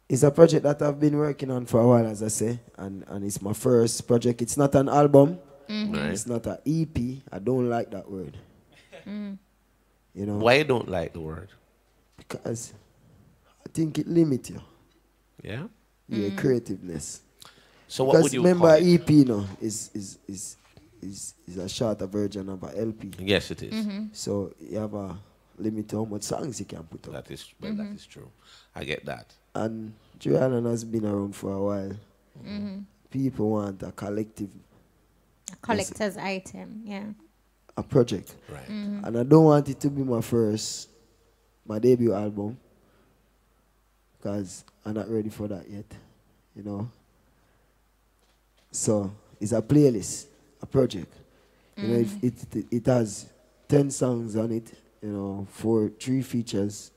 it's a project that I've been working on for a while, as I say, and it's my first project. It's not an album. Right. It's not an EP. I don't like that word. You know. Why you don't like the word? Because I think it limits you. Yeah. Your creativeness. So what Because would you remember call it? EP, you know, is a shorter version of a LP. Yes, it is. So you have a limit to how much songs you can put up. That is well, that is true. I get that. And Joanna has been around for a while. People want a collective, A collector's item. Yeah. a project. Right. And I don't want it to be my debut album, because I'm not ready for that yet, you know. So it's a playlist, a project. You know, it has 10 songs on it, you know, 3 features.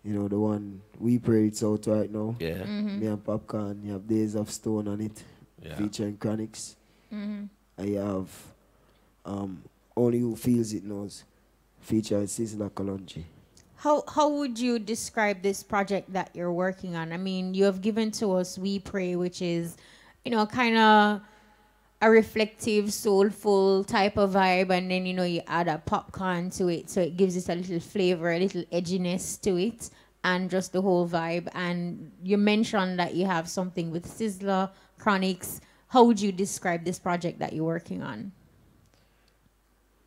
You know, the one We Pray, it's out right now. Yeah. Me and Popcorn, you have Days of Stone on it, Yeah. featuring Chronics. Mhm. And you have Only Who Feels It Knows, featuring Sizzla Kalonji. How would you describe this project that you're working on? I mean, you have given to us We Pray, which is, kind of a reflective, soulful type of vibe, and then you add a popcorn to it, so it gives it a little flavor, a little edginess to it, and just the whole vibe. And you mentioned that you have something with Sizzla, Chronics. How would you describe this project that you're working on?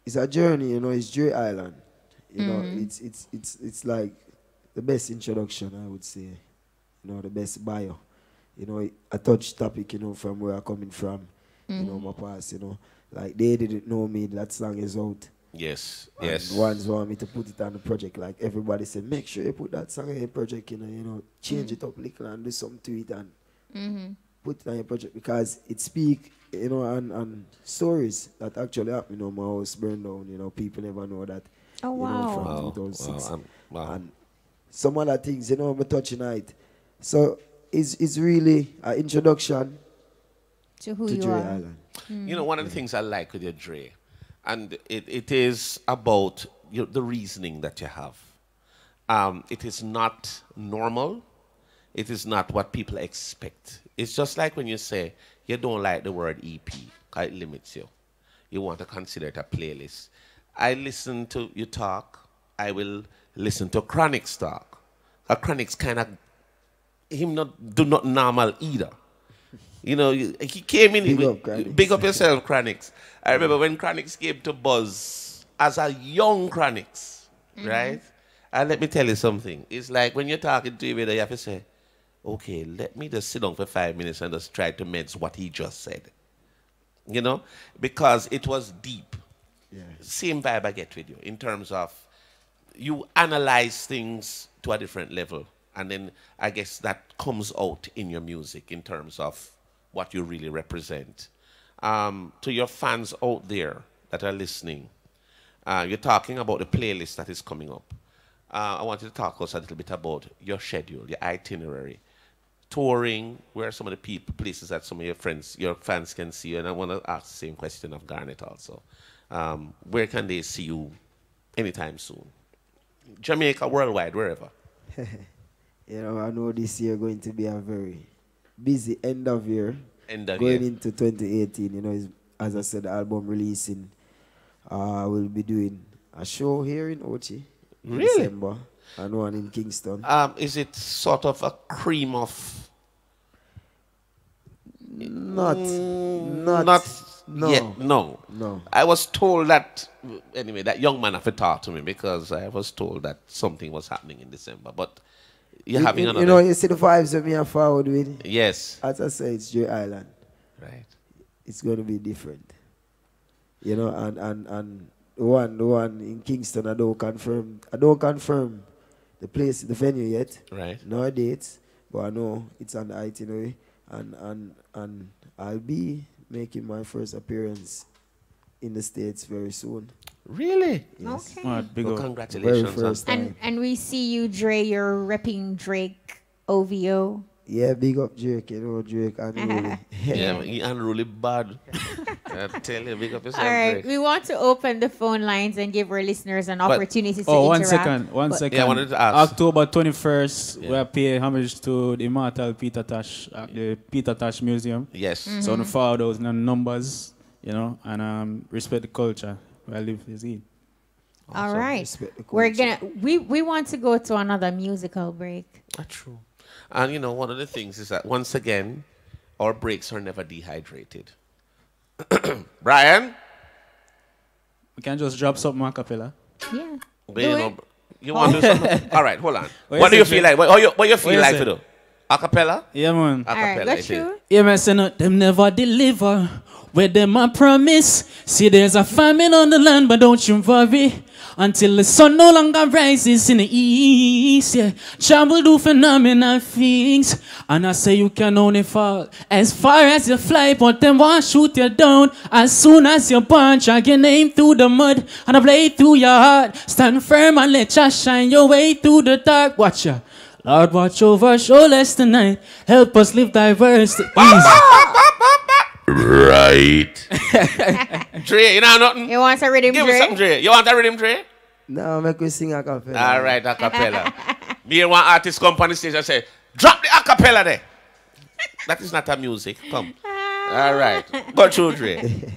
It's a journey, it's Dre Island. It's like the best introduction, I would say. The best bio. I touch topic, from where I'm coming from. My past, like they didn't know me, that song is out. Yes, and yes. Ones want me to put it on the project, like everybody said, make sure you put that song on your project, change it up a little and do something to it and put it on your project, because it speak, and stories that actually happen. My house burned down, people never know that. Oh, wow. From 2006. Wow. And some other things, I'm touching tonight. So it's really an introduction to who to you Dre are. Island. One of the things I like with your Dre, and it is about the reasoning that you have. It is not normal. It is not what people expect. It's just like when you say you don't like the word EP, because it limits you. You want to consider it a playlist. I listen to you talk. I will listen to Chronics talk. Chronics kind of, him not do not normal either. He came in. Big up yourself, Chronics. I remember when Chronics came to Buzz as a young Chronics, right? And let me tell you something. It's like when you're talking to him, you have to say, okay, let me just sit down for 5 minutes and just try to mix what he just said. Because it was deep. Yeah. Same vibe I get with you in terms of you analyze things to a different level. And then I guess that comes out in your music in terms of what you really represent. To your fans out there that are listening, you're talking about the playlist that is coming up. I wanted to talk also a little bit about your schedule, your itinerary. Touring, where are some of the places that some of your fans can see you? And I want to ask the same question of Garnet also. Where can they see you anytime soon? Jamaica, worldwide, wherever. I know this year going to be a very busy end of year. Going into 2018, as I said, the album releasing. We'll be doing a show here in Ochi in December, and one in Kingston. Is it sort of a cream of? Not yet. No. I was told that, anyway, that young man have to talk to me, because I was told that something was happening in December. But you're having another. You see the vibes that me are forward with? Yes. As I say, it's Dre Island. Right. It's going to be different. And the one in Kingston, I don't confirm the place, the venue yet. Right. No dates, but I know it's on the itinerary. And I'll be making my first appearance in the States very soon. Really? Yes. Okay. Well, congratulations. Very first time. And we see you, Dre, you're repping Drake OVO. Yeah, big up Drake, Drake unruly. Yeah, he unruly bad. I tell you, big up yourself, All right, Drake. we want to open the phone lines and give our listeners an opportunity to one interact. One second. Yeah, I wanted to ask. October 21st, we pay homage to the immortal Peter Tosh at the Peter Tosh Museum. Yes. So on follow those numbers, and respect the culture where I live is in. All right, we want to go to another musical break. That's true. And one of the things is that once again, our breaks are never dehydrated. Brian? We can just drop something a cappella. Yeah. But, you want to do something? All right, hold on. What do you feel like? What you feel like to do? A cappella? Yeah, man. A cappella. All right, Yeah, man, say no, them never deliver. Where them a promise. See, there's a famine on the land, but don't you worry. Until the sun no longer rises in the east, yeah. Jah will do phenomenal things. And I say you can only fall as far as you fly, but them won't shoot you down. As soon as you punch, I get name through the mud and I play through your heart. Stand firm and let Jah shine your way through the dark. Watch ya. Lord, watch over, show less tonight. Help us live diverse. Easy. Right. Dre, you know nothing? You want a rhythm, Give Dre? me something, Dre. You want a rhythm, Dre? No, make we sing a cappella. All right, a cappella. Me and one artist come on the stage and say, drop the a cappella there. That is not a music. Come. All right. Go through, Dre.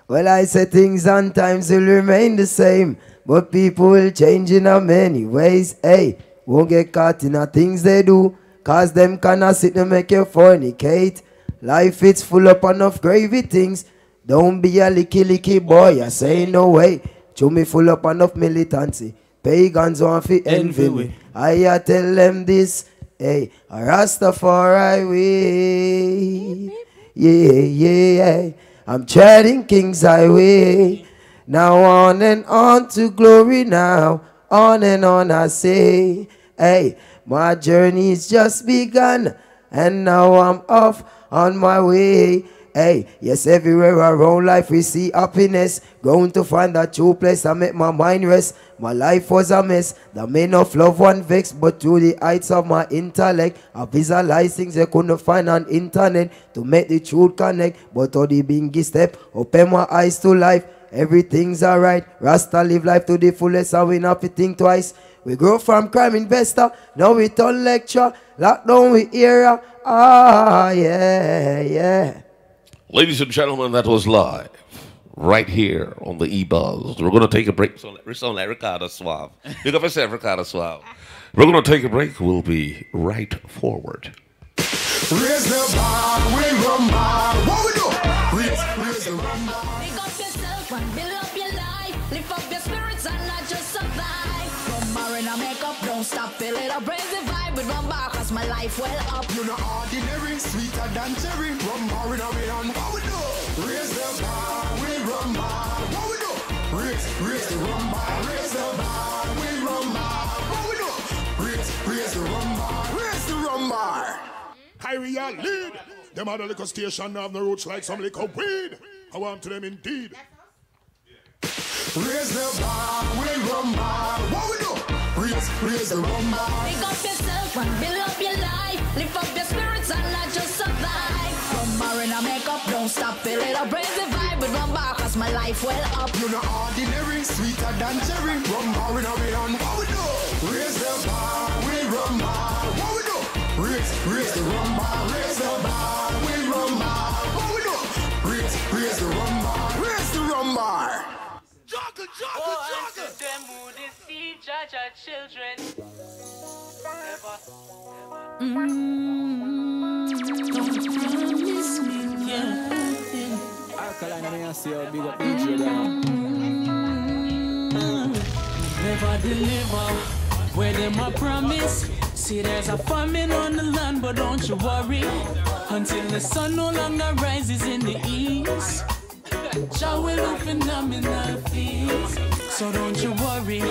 Well, I say things and times will remain the same, but people will change in a many ways. Hey, won't get caught in the things they do, cause them cannot sit and make you fornicate. Life it's full up enough gravy things. Don't be a licky boy, I say no way. Chew me full up enough militancy. Pagans want to envy me. I tell them this, hey, a Rastafari way. Yeah. I'm treading King's Highway. Now on and on to glory now. On and on I say. Hey, my journey's just begun. And now I'm off on my way. Hey, yes, everywhere around life we see happiness. Going to find that true place I make my mind rest. My life was a mess, the main of love one vex. But through the heights of my intellect, I visualize things I couldn't find on internet to make the truth connect. But all the bingy step, open my eyes to life. Everything's alright. Rasta live life to the fullest and we not to think twice. We grow from crime investor, now we turn lecture. Lockdown we era, yeah. Ladies and gentlemen, that was live. Right here on the E-Buzz. We're going to take a break. We sound like Ricardo Suave. Big up yourself, Ricardo Suave. We're going to take a break. We'll be right forward. Raise the bar, we rumba. What we do? Raise the rumba. Pick up yourself and build up your life. Lift up your spirits and not just survive. Rumba in a makeup, don't stop. Feel it up, raise the vibe with rumba, cause my life well up. You know ordinary, sweeter than cherry. Rumba in a hand. What we do? Raise the bar, we rumba. What we do? Raise the rumba. Raise the bar, we rumba. What we do? Raise the rumba. Raise the rumba. Hyria lead. Them other liquor station have no roots like some liquor weed. I want to them indeed. Raise the bar, we rumba. What we do? Raise the rumba. Pick up yourself and build up your life. Lift up your spirits and not just survive. Rumba in a makeup, don't stop. Feel it up, raise the vibe with rumba, cause my life well up. You know ordinary, sweeter than cherry. Rumba in a hand. What we do? Raise the bar, we rumba. What we do? Raise the rumba. Raise the bar, we rumba. What we do? Raise the rumba. Raise the rumba. Jogger. Them who deceive, judge our children. Don't promise me, yeah. Alkaline, I see how big up each other. Never deliver where them a promise. See, there's a famine on the land, but don't you worry. Until the sun no longer rises in the east, Jah will do phenomenal feats. So don't you worry,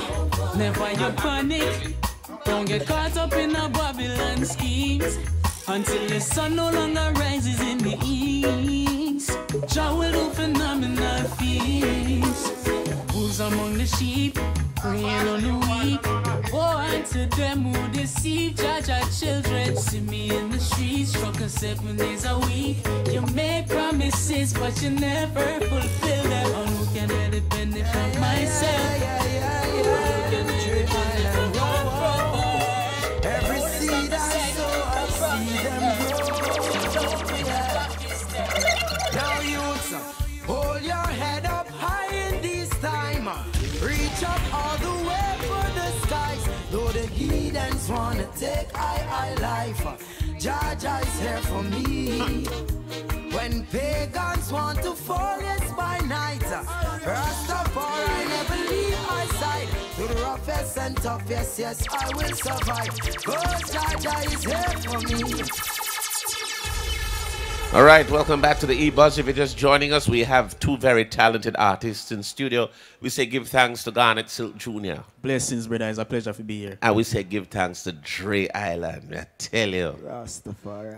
never you panic. Don't get caught up in a Babylon schemes. Until the sun no longer rises in the east, Jah will do phenomenal feats. Who's among the sheep? Praying on the weak. Woe unto them who deceive, judge our children. See me in the streets, struggling 7 days a week. You make promises, but you never fulfill them. On who can I depend from myself? Every seed I sow, I see them grow. Now youths, hold your head up high in this time. Reach up all the way for the skies. Though the heathens wanna take I life, Jah is here for me. When pagans want to fall, yes, by night, Rastafari never leave my side. To the roughest and toughest, yes, I will survive. Cause Jah is here for me. All right, welcome back to the E-Buzz. If you're just joining us, we have two very talented artists in studio. We say give thanks to Garnet Silk Jr. Blessings, brother. It's a pleasure to be here. And we say give thanks to Dre Island. I tell you. Rastafari.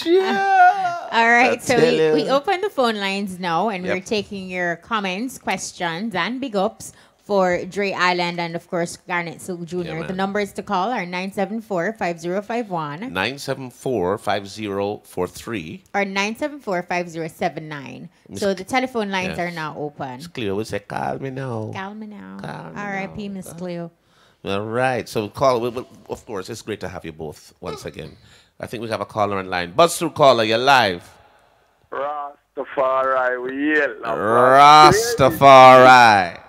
Yeah. All right, so tell you. we open the phone lines now, and Yep. we're taking your comments, questions, and big ups for Dre Island and, of course, Garnet Silk Jr. Yeah, The man. numbers to call are 974-5051 974-5043. or 974-5079. So the telephone lines are now open. Miss Cleo will say, call me now. Call me now. Call me R.I.P. Miss Cleo. All right. So call. Well, of course, it's great to have you both once again. I think we have a caller online. Buzz through caller, you're live. Rastafari, we yell. Rastafari.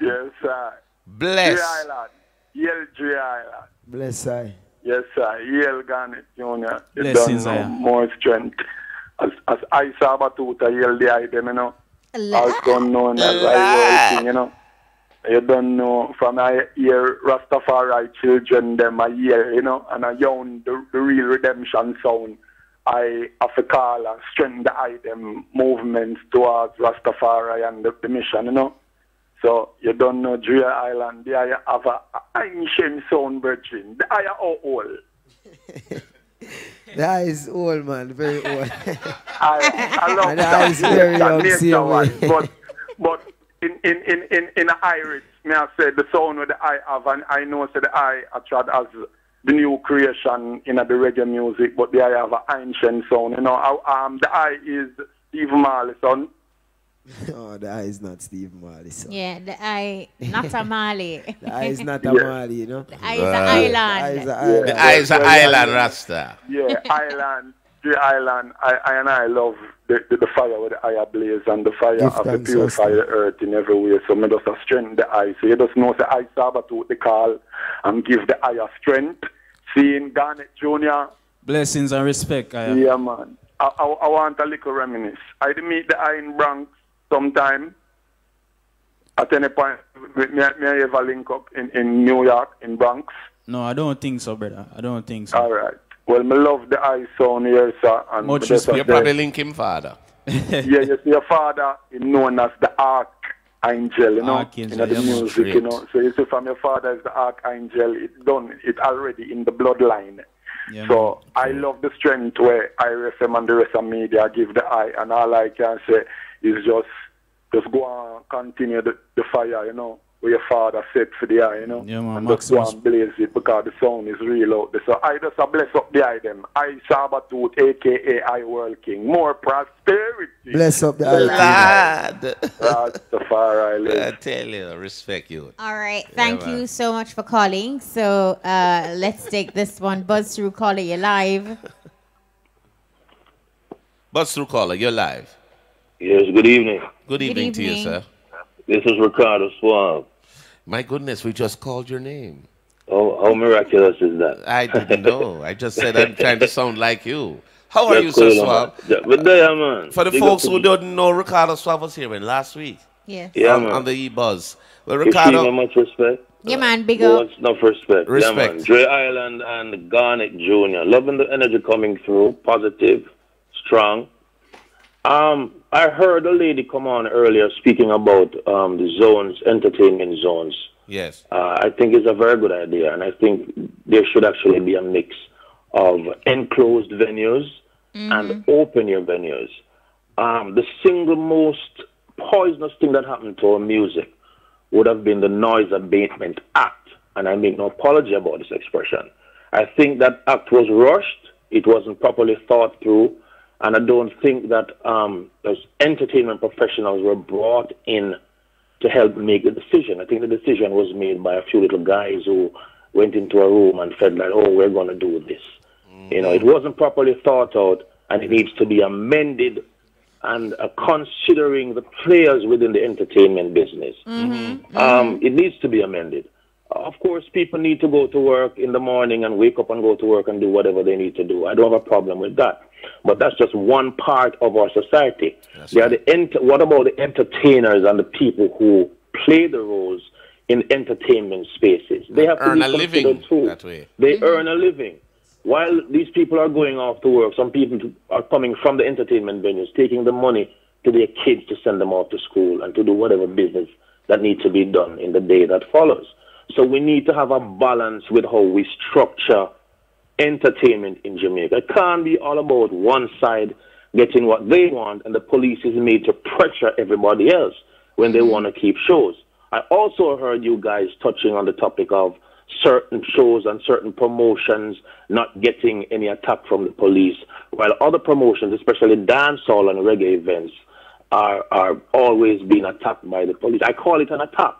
Yes, sir. Bless. Dre Island. Yell Dre Island. Bless I. Yes, sir. Yell Garnet Jr. You Blessings, don't know sir. more strength. As I saw Batuta yell the item, you know. Also known as I working, you know. You don't know, from I hear Rastafari children, them I hear, you know, and I young the real redemption sound. I have to call and strengthen the item movements towards Rastafari and the mission, you know. So you don't know Dre Island, they have a ancient sound virgin. They are how old? That is old, man, very old. I love And that is very young, nature same one. way. But in Irish, may I say the sound that I have, and I know that I tried as the new creation in the reggae music, but the I have an ancient sound. You know, the I is Steve Marley son. Oh, the eye is not Steve Marley, son. Yeah, the eye, not a Mali. The eye is not a Marley, you know. The eye is an island. The eye is an island, Rasta. Yeah, island, the island. I love the fire with the eye blaze and the fire Give of the thanks, purify Rasta. the earth in every way. So me just a strength the eye. So you just know the eye Sabato the call and give the eye a strength. Seeing Garnet Jr. Blessings and respect. Yeah, man. I want a little reminisce. I did meet the eye in Bronx sometime. At any point, may I ever link up in New York, in Bronx? No, I don't think so, brother. I don't think so. All right. Well, me love the eye sound here, sir. And Much me just respect. You probably link him, father. yeah, you see, your father is known as the Archangel, you know, Archangel, in the yeah, man. music, you know. So you see, from your father is the Archangel, it's done, it's already in the bloodline. Yeah, So I love the strength where IRFM and the rest of media give the eye, and all I can say is just go on, continue the fire, you know, where your father set for the eye, you know, Yeah, man, and just go and blaze it because the sound is real out there. So I just bless up the eye them. I Sabatooth, a.k.a. I World King. More prosperity. Bless up the eye. Lad. Rastafari. I tell you, respect you. All right. Thank man. you so much for calling. So let's take this one. Buzz through caller, you live. Buzz through caller, you're live. Yes, good evening. Good evening to you, evening. sir. This is Ricardo Suave. My goodness, we just called your name. Oh, how miraculous is that? I didn't know. I just said I'm trying to sound like you. How are That's you, Sir cool, Swab? man. But there, man. For the Big folks up who to- don't know, Ricardo Swab was here last week. Yes. Yeah, on, man. on the E-Buzz. Well, You see Ricardo, me much respect? Yeah, man. Big Who up. wants enough respect? Yeah, man. Respect. Dre Island and Garnet Jr. Loving the energy coming through. Positive, strong. I heard a lady come on earlier speaking about the zones, entertainment zones. yes. I think it's a very good idea, and I think there should actually be a mix of enclosed venues and open-air venues. The single most poisonous thing that happened to our music would have been the Noise Abatement Act, and I make no apology about this expression. I think that act was rushed, it wasn't properly thought through, and I don't think that those entertainment professionals were brought in to help make the decision. I think the decision was made by a few little guys who went into a room and felt like, oh, we're going to do this. You know, it wasn't properly thought out, and it needs to be amended and considering the players within the entertainment business. It needs to be amended. Of course, people need to go to work in the morning and wake up and go to work and do whatever they need to do. I don't have a problem with that. But that's just one part of our society. What about the entertainers and the people who play the roles in entertainment spaces? They have to Earn be a living considered too. that way. They earn a living. While these people are going off to work, some people are coming from the entertainment venues, taking the money to their kids to send them off to school and to do whatever business that needs to be done in the day that follows. So we need to have a balance with how we structure entertainment in Jamaica. It can't be all about one side getting what they want and the police is made to pressure everybody else when they want to keep shows. I also heard you guys touching on the topic of certain shows and certain promotions not getting any attack from the police, while other promotions, especially dancehall and reggae events, are always being attacked by the police. I call it an attack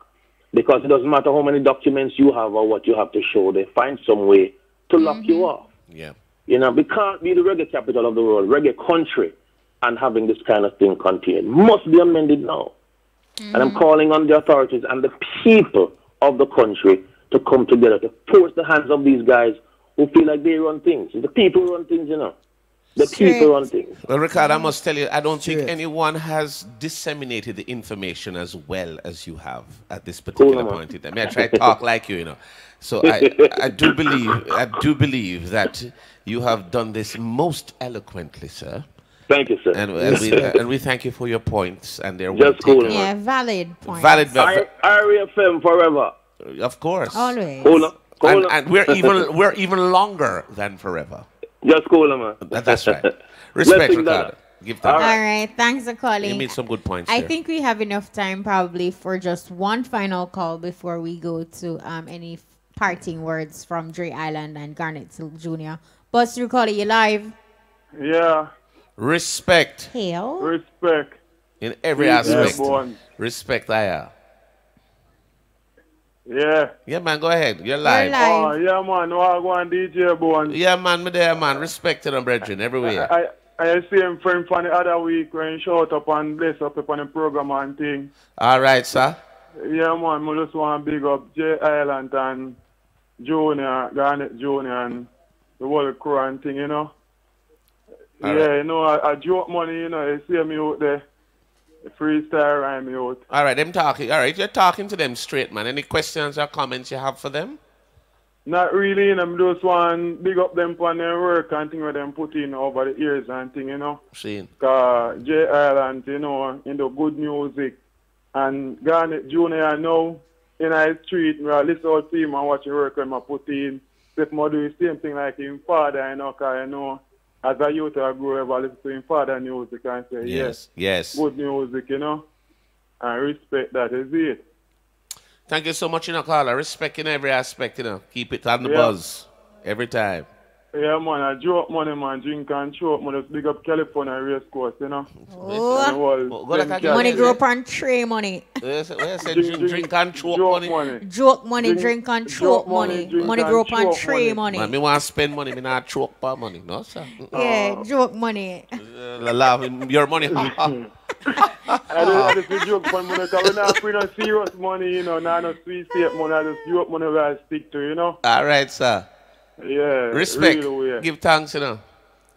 because it doesn't matter how many documents you have or what you have to show, they find some way to lock you off. Yeah. You know, we can't be the reggae capital of the world, reggae country, and having this kind of thing continued. Must be amended now. And I'm calling on the authorities and the people of the country to come together to force the hands of these guys who feel like they run things. The people run things, you know. The people run things. Well, Ricardo, I must tell you, I don't think anyone has disseminated the information as well as you have at this particular point in time. I try to talk like you, you know. So I do believe that you have done this most eloquently, sir. Thank you, sir. And we thank you for your points and their just cool, yeah, valid points. Valid. RFM forever. Of course. Always. And we're even longer than forever. Just cool, man. That's right. Respect, Ricardo. Give thanks. All right, thanks for calling. You made some good points. I there. think we have enough time probably for just one final call before we go to any parting words from Dre Island and Garnet Silk Jr. Buzz through, call it, you live. Yeah. Respect. Hail. Respect. In every aspect. Respect, Yeah. Yeah, man, go ahead. You're live. Oh, yeah, man. No, I go on DJ Bones. Yeah, man, me there, man. Respect to them, brethren, everywhere. I see him friend from the other week when he showed up and bless up on the program and thing. All right, sir. Yeah, man. I just want to big up J Island and Junior, Garnet Junior, and the whole crew and thing, you know. All yeah, right. you know, I joke money, you know, you see me out there. The freestyle rhyme out. All right, them talking. All right, you're talking to them straight, man. Any questions or comments you have for them? Not really, you know, I just want big up them for their work and thing where them put in over the years and thing, you know. Seen. Because J Island, you know, in the good music. And Garnet Jr. now, in the street, I listen out to him and watch the work when I put in. If I do the same thing like him father, you know, because, you know, as a youth, I grew up, I listen to him father music and say, yes, good music, you know, and respect that is it. Thank you so much, you know, caller. Respect in every aspect, you know. Keep it on the buzz every time. Yeah, man, I joke money, man, drink and choke, man, just big up California race course, you know. Money grow up on tray money. Drink and choke money. Joke money, drink and choke money. Money grow up on tray money. Man, me want to spend money, me not choke for money, no, sir. Yeah, joke money. Love your money. I just joke for money, because we're not free no serious money, you know, not no sweet state money, I just joke money where I stick to, you know. All right, sir. Yeah. Respect. Really give thanks, you know.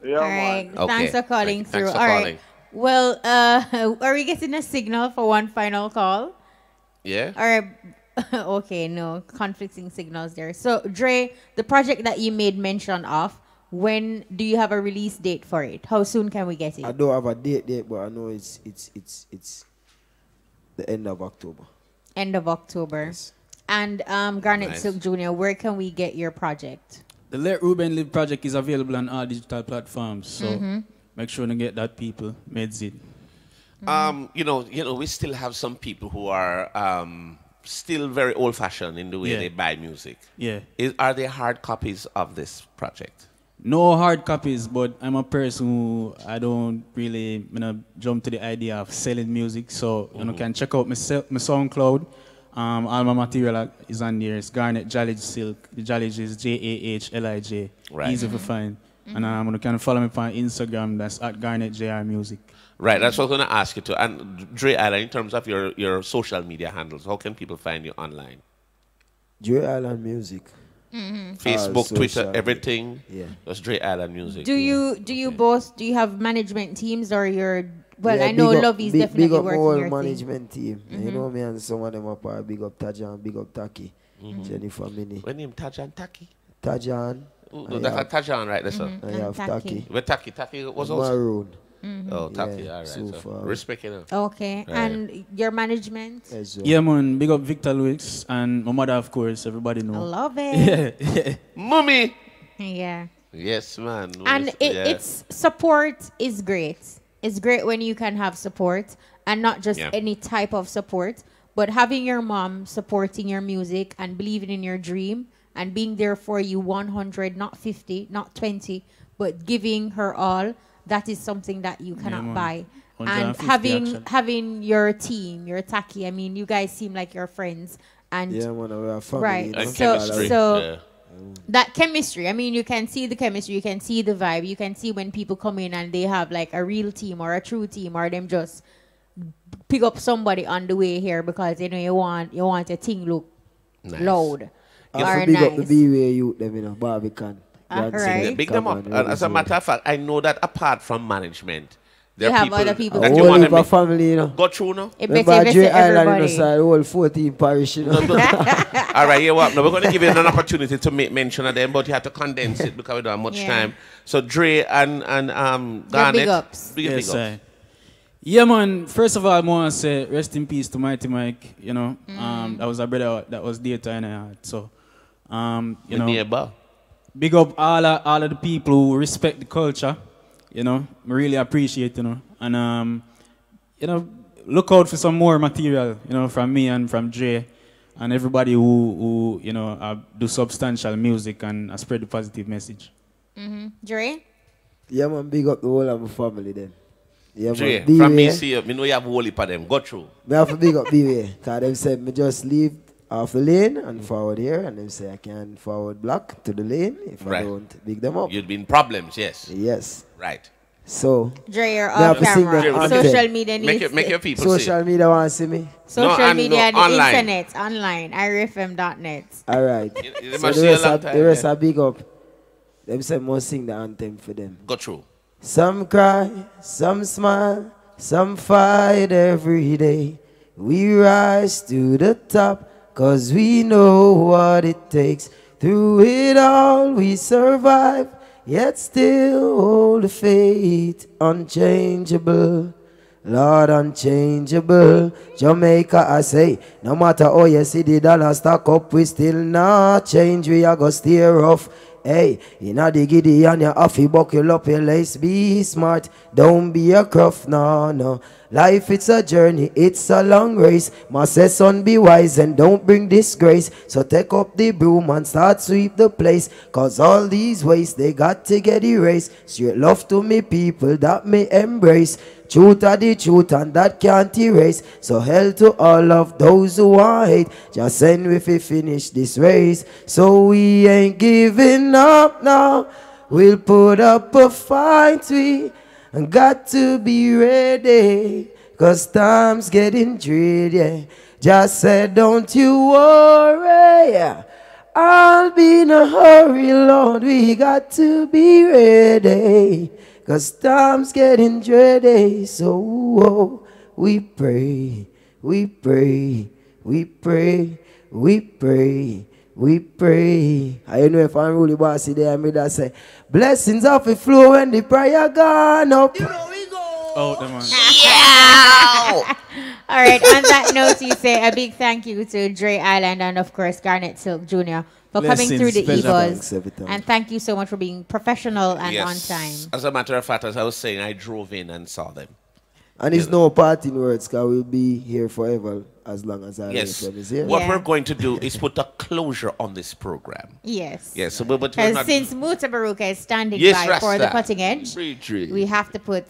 Yeah, all right. man. Thanks for calling through. Thanks for all calling. right. Well, are we getting a signal for one final call? Yeah. All right. Okay, no conflicting signals there. So, Dre, the project that you made mention of, when do you have a release date for it? How soon can we get it? I don't have a date, but I know it's the end of October. End of October. Yes. And Garnet Nice. Silk Jr., where can we get your project? The Let Ruben Live project is available on all digital platforms, so make sure to get that, people. Meds it. You know, we still have some people who are still very old-fashioned in the way they buy music. Yeah. Are there hard copies of this project? No hard copies, but I'm a person who I don't really jump to the idea of selling music. So you can check out my SoundCloud. All my material is on there. It's Garnet Jalij Silk. The Jalij is Jahlij. Right. Easy to find. And you can follow me on Instagram. That's at Garnet JR Music. Right, that's what I was going to ask you to. And Dre Island, in terms of your social media handles, how can people find you online? Dre Island Music. Facebook, Twitter, everything. Yeah. That's Dre Island Music. Do you both, do you have management teams or your, well, Yeah, I know big up- Lovey's big, definitely big up working whole your management thing. team. You know me and some of them up are big up Tajan, big up Taki, Jennifer Mini. What name? Tajan Taki? Tajan. That's Tajan, right? That's I have Taki. Where Taki was also? Maroon. Oh, Taki, Yeah, all right. so So far. respect it. Okay, Right. and your management? Yeah, man. Big up Victor Lewis and my mother, of course. Everybody know. I love it. Yeah. Mummy. Yeah. Yes, man. And it's support is great. It's great when you can have support and not just Yeah. any type of support, But having your mom supporting your music and believing in your dream and being there for you 100, not 50, not 20, but giving her all, that is something that you cannot buy. And having your team, your Taki, I mean, you guys seem like you're friends. And yeah, man, we're a family. right. You know? So that chemistry, I mean, you can see the chemistry, you can see the vibe, you can see when people come in and they have like a real team or a true team, or them just pick up somebody on the way here because you know you want your thing look loud or big nice. up the B-Way youth, them, you know, Barbican. Right. Yeah, big them up. And as a matter of fact, I know that apart from management, there You are have people other people that too. you want to Whole of a family, you know. go through now. It Remember better Dre Island, you know, everybody. side, whole 14 parish, you know. All right, here what? Now we're going to give you an opportunity to make mention of them, but you have to condense it because we don't have much Yeah. time. So Dre and Garnet, big ups. big Yes, ups. sir. Yeah, man. First of all, I want to say rest in peace to Mighty Mike. You know, that was a brother that was dear to in our heart. So, you know, neighbor. Big up all of the people who respect the culture. You know, I really appreciate, you know, and you know, look out for some more material, you know, from me and from Dre and everybody who you know do substantial music and spread the positive message. Dre? Yeah, man, big up the whole of my family then. Yeah, Dre, man. from B-Way. me see you, me know you have a whole heap of them. Go through. Me have to big up B-Way, because them said me just leave off the lane and forward here, and them say I can forward block to the lane if I Right. don't big them up. You'd be in problems, yes. Yes. Right. So, Dre, you're me have off to sing the camera. anthem. Social media needs Make your people see. Social media want to see me. Social media, the online. internet, online, irfm.net. All right. They So must the see a rest, long are, time, the rest yeah. are big up. Them say must sing the anthem for them. Go through. Some cry, some smile, some fight every day. We rise to the top, 'cause we know what it takes. Through it all we survive, yet still hold the faith. Unchangeable, Lord, unchangeable. Jamaica, I say, no matter how you see the dollar stack up, we still not change. We are gonna steer off. Hey, inna the giddy and you have to buckle up your lace. Be smart, don't be a cruff, no. Life it's a journey, it's a long race. Must say son, be wise and don't bring disgrace. So take up the broom and start sweep the place. 'Cause all these ways they got to get erased. Straight love to me people that me embrace. Truth are the truth and that can't erase. So hell to all of those who want hate. Just send we fi finish this race. So we ain't giving up now. We'll put up a fight, we got to be ready. 'Cause time's getting dread, yeah. Just said don't you worry, yeah. I'll be in a hurry, Lord. We got to be ready. 'Cause time's getting dready, so we pray, we pray, we pray, we pray, we pray. I don't know if I'm really bossy there, I made that say, blessings of the flow when the prayer gone up. Oh, the man. All right, on that note, you say a big thank you to Dre Island and, of course, Garnet Silk Jr. for coming through the E-Buzz. And thank you so much for being professional and on time. As a matter of fact, as I was saying, I drove in and saw them. And it's no parting words, because we'll be here forever as long as I Yes. is here. What we're going to do is put a closure on this program. Yes. Yes. So, but we're Because not, since Muta Baruka is standing Yes, by for the Rasta. cutting edge, we have to put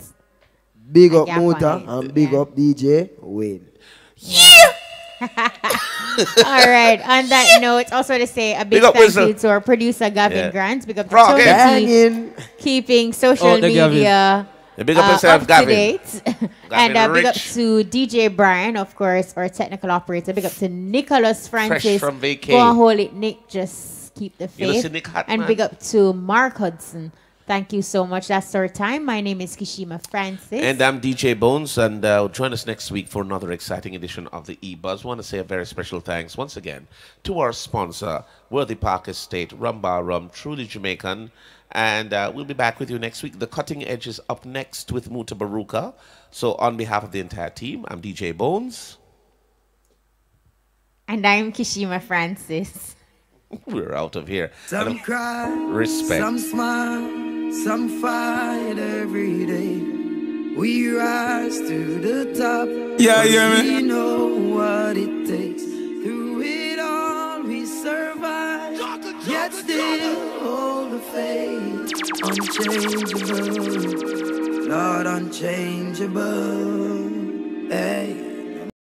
Big a up gap on Muta it. and big up DJ Wayne. All right. On that note, also to say a big Big up thank Whistle. you to our producer Gavin Yeah. Grant. Big up to Rock Tony it. T, keeping social Oh, the Gavin. media Yeah, big up yourself, up Gavin. to date. And Gavin big up Rich. to DJ Brian, of course, our technical operator. Big up to Nicholas Francis. from VK. Go and hold it, Nick. Just keep the You know, faith. see Nick hot, And man? big up to Mark Hudson. Thank you so much. That's our time. My name is Kishima Francis. And I'm DJ Bones, and join us next week for another exciting edition of the E-Buzz. Want to say a very special thanks once again to our sponsor, Worthy Park Estate, Rum Bar Rum, truly Jamaican. And we'll be back with you next week. The Cutting Edge is up next with Muta Baruka. So on behalf of the entire team, I'm DJ Bones. And I'm Kishima Francis. We're out of here. Some cry, respect. some smile, some fight every day. We rise to the top. Yeah, 'cause yeah, man. we know what it still hold the faith, unchangeable, Lord, unchangeable. Hey.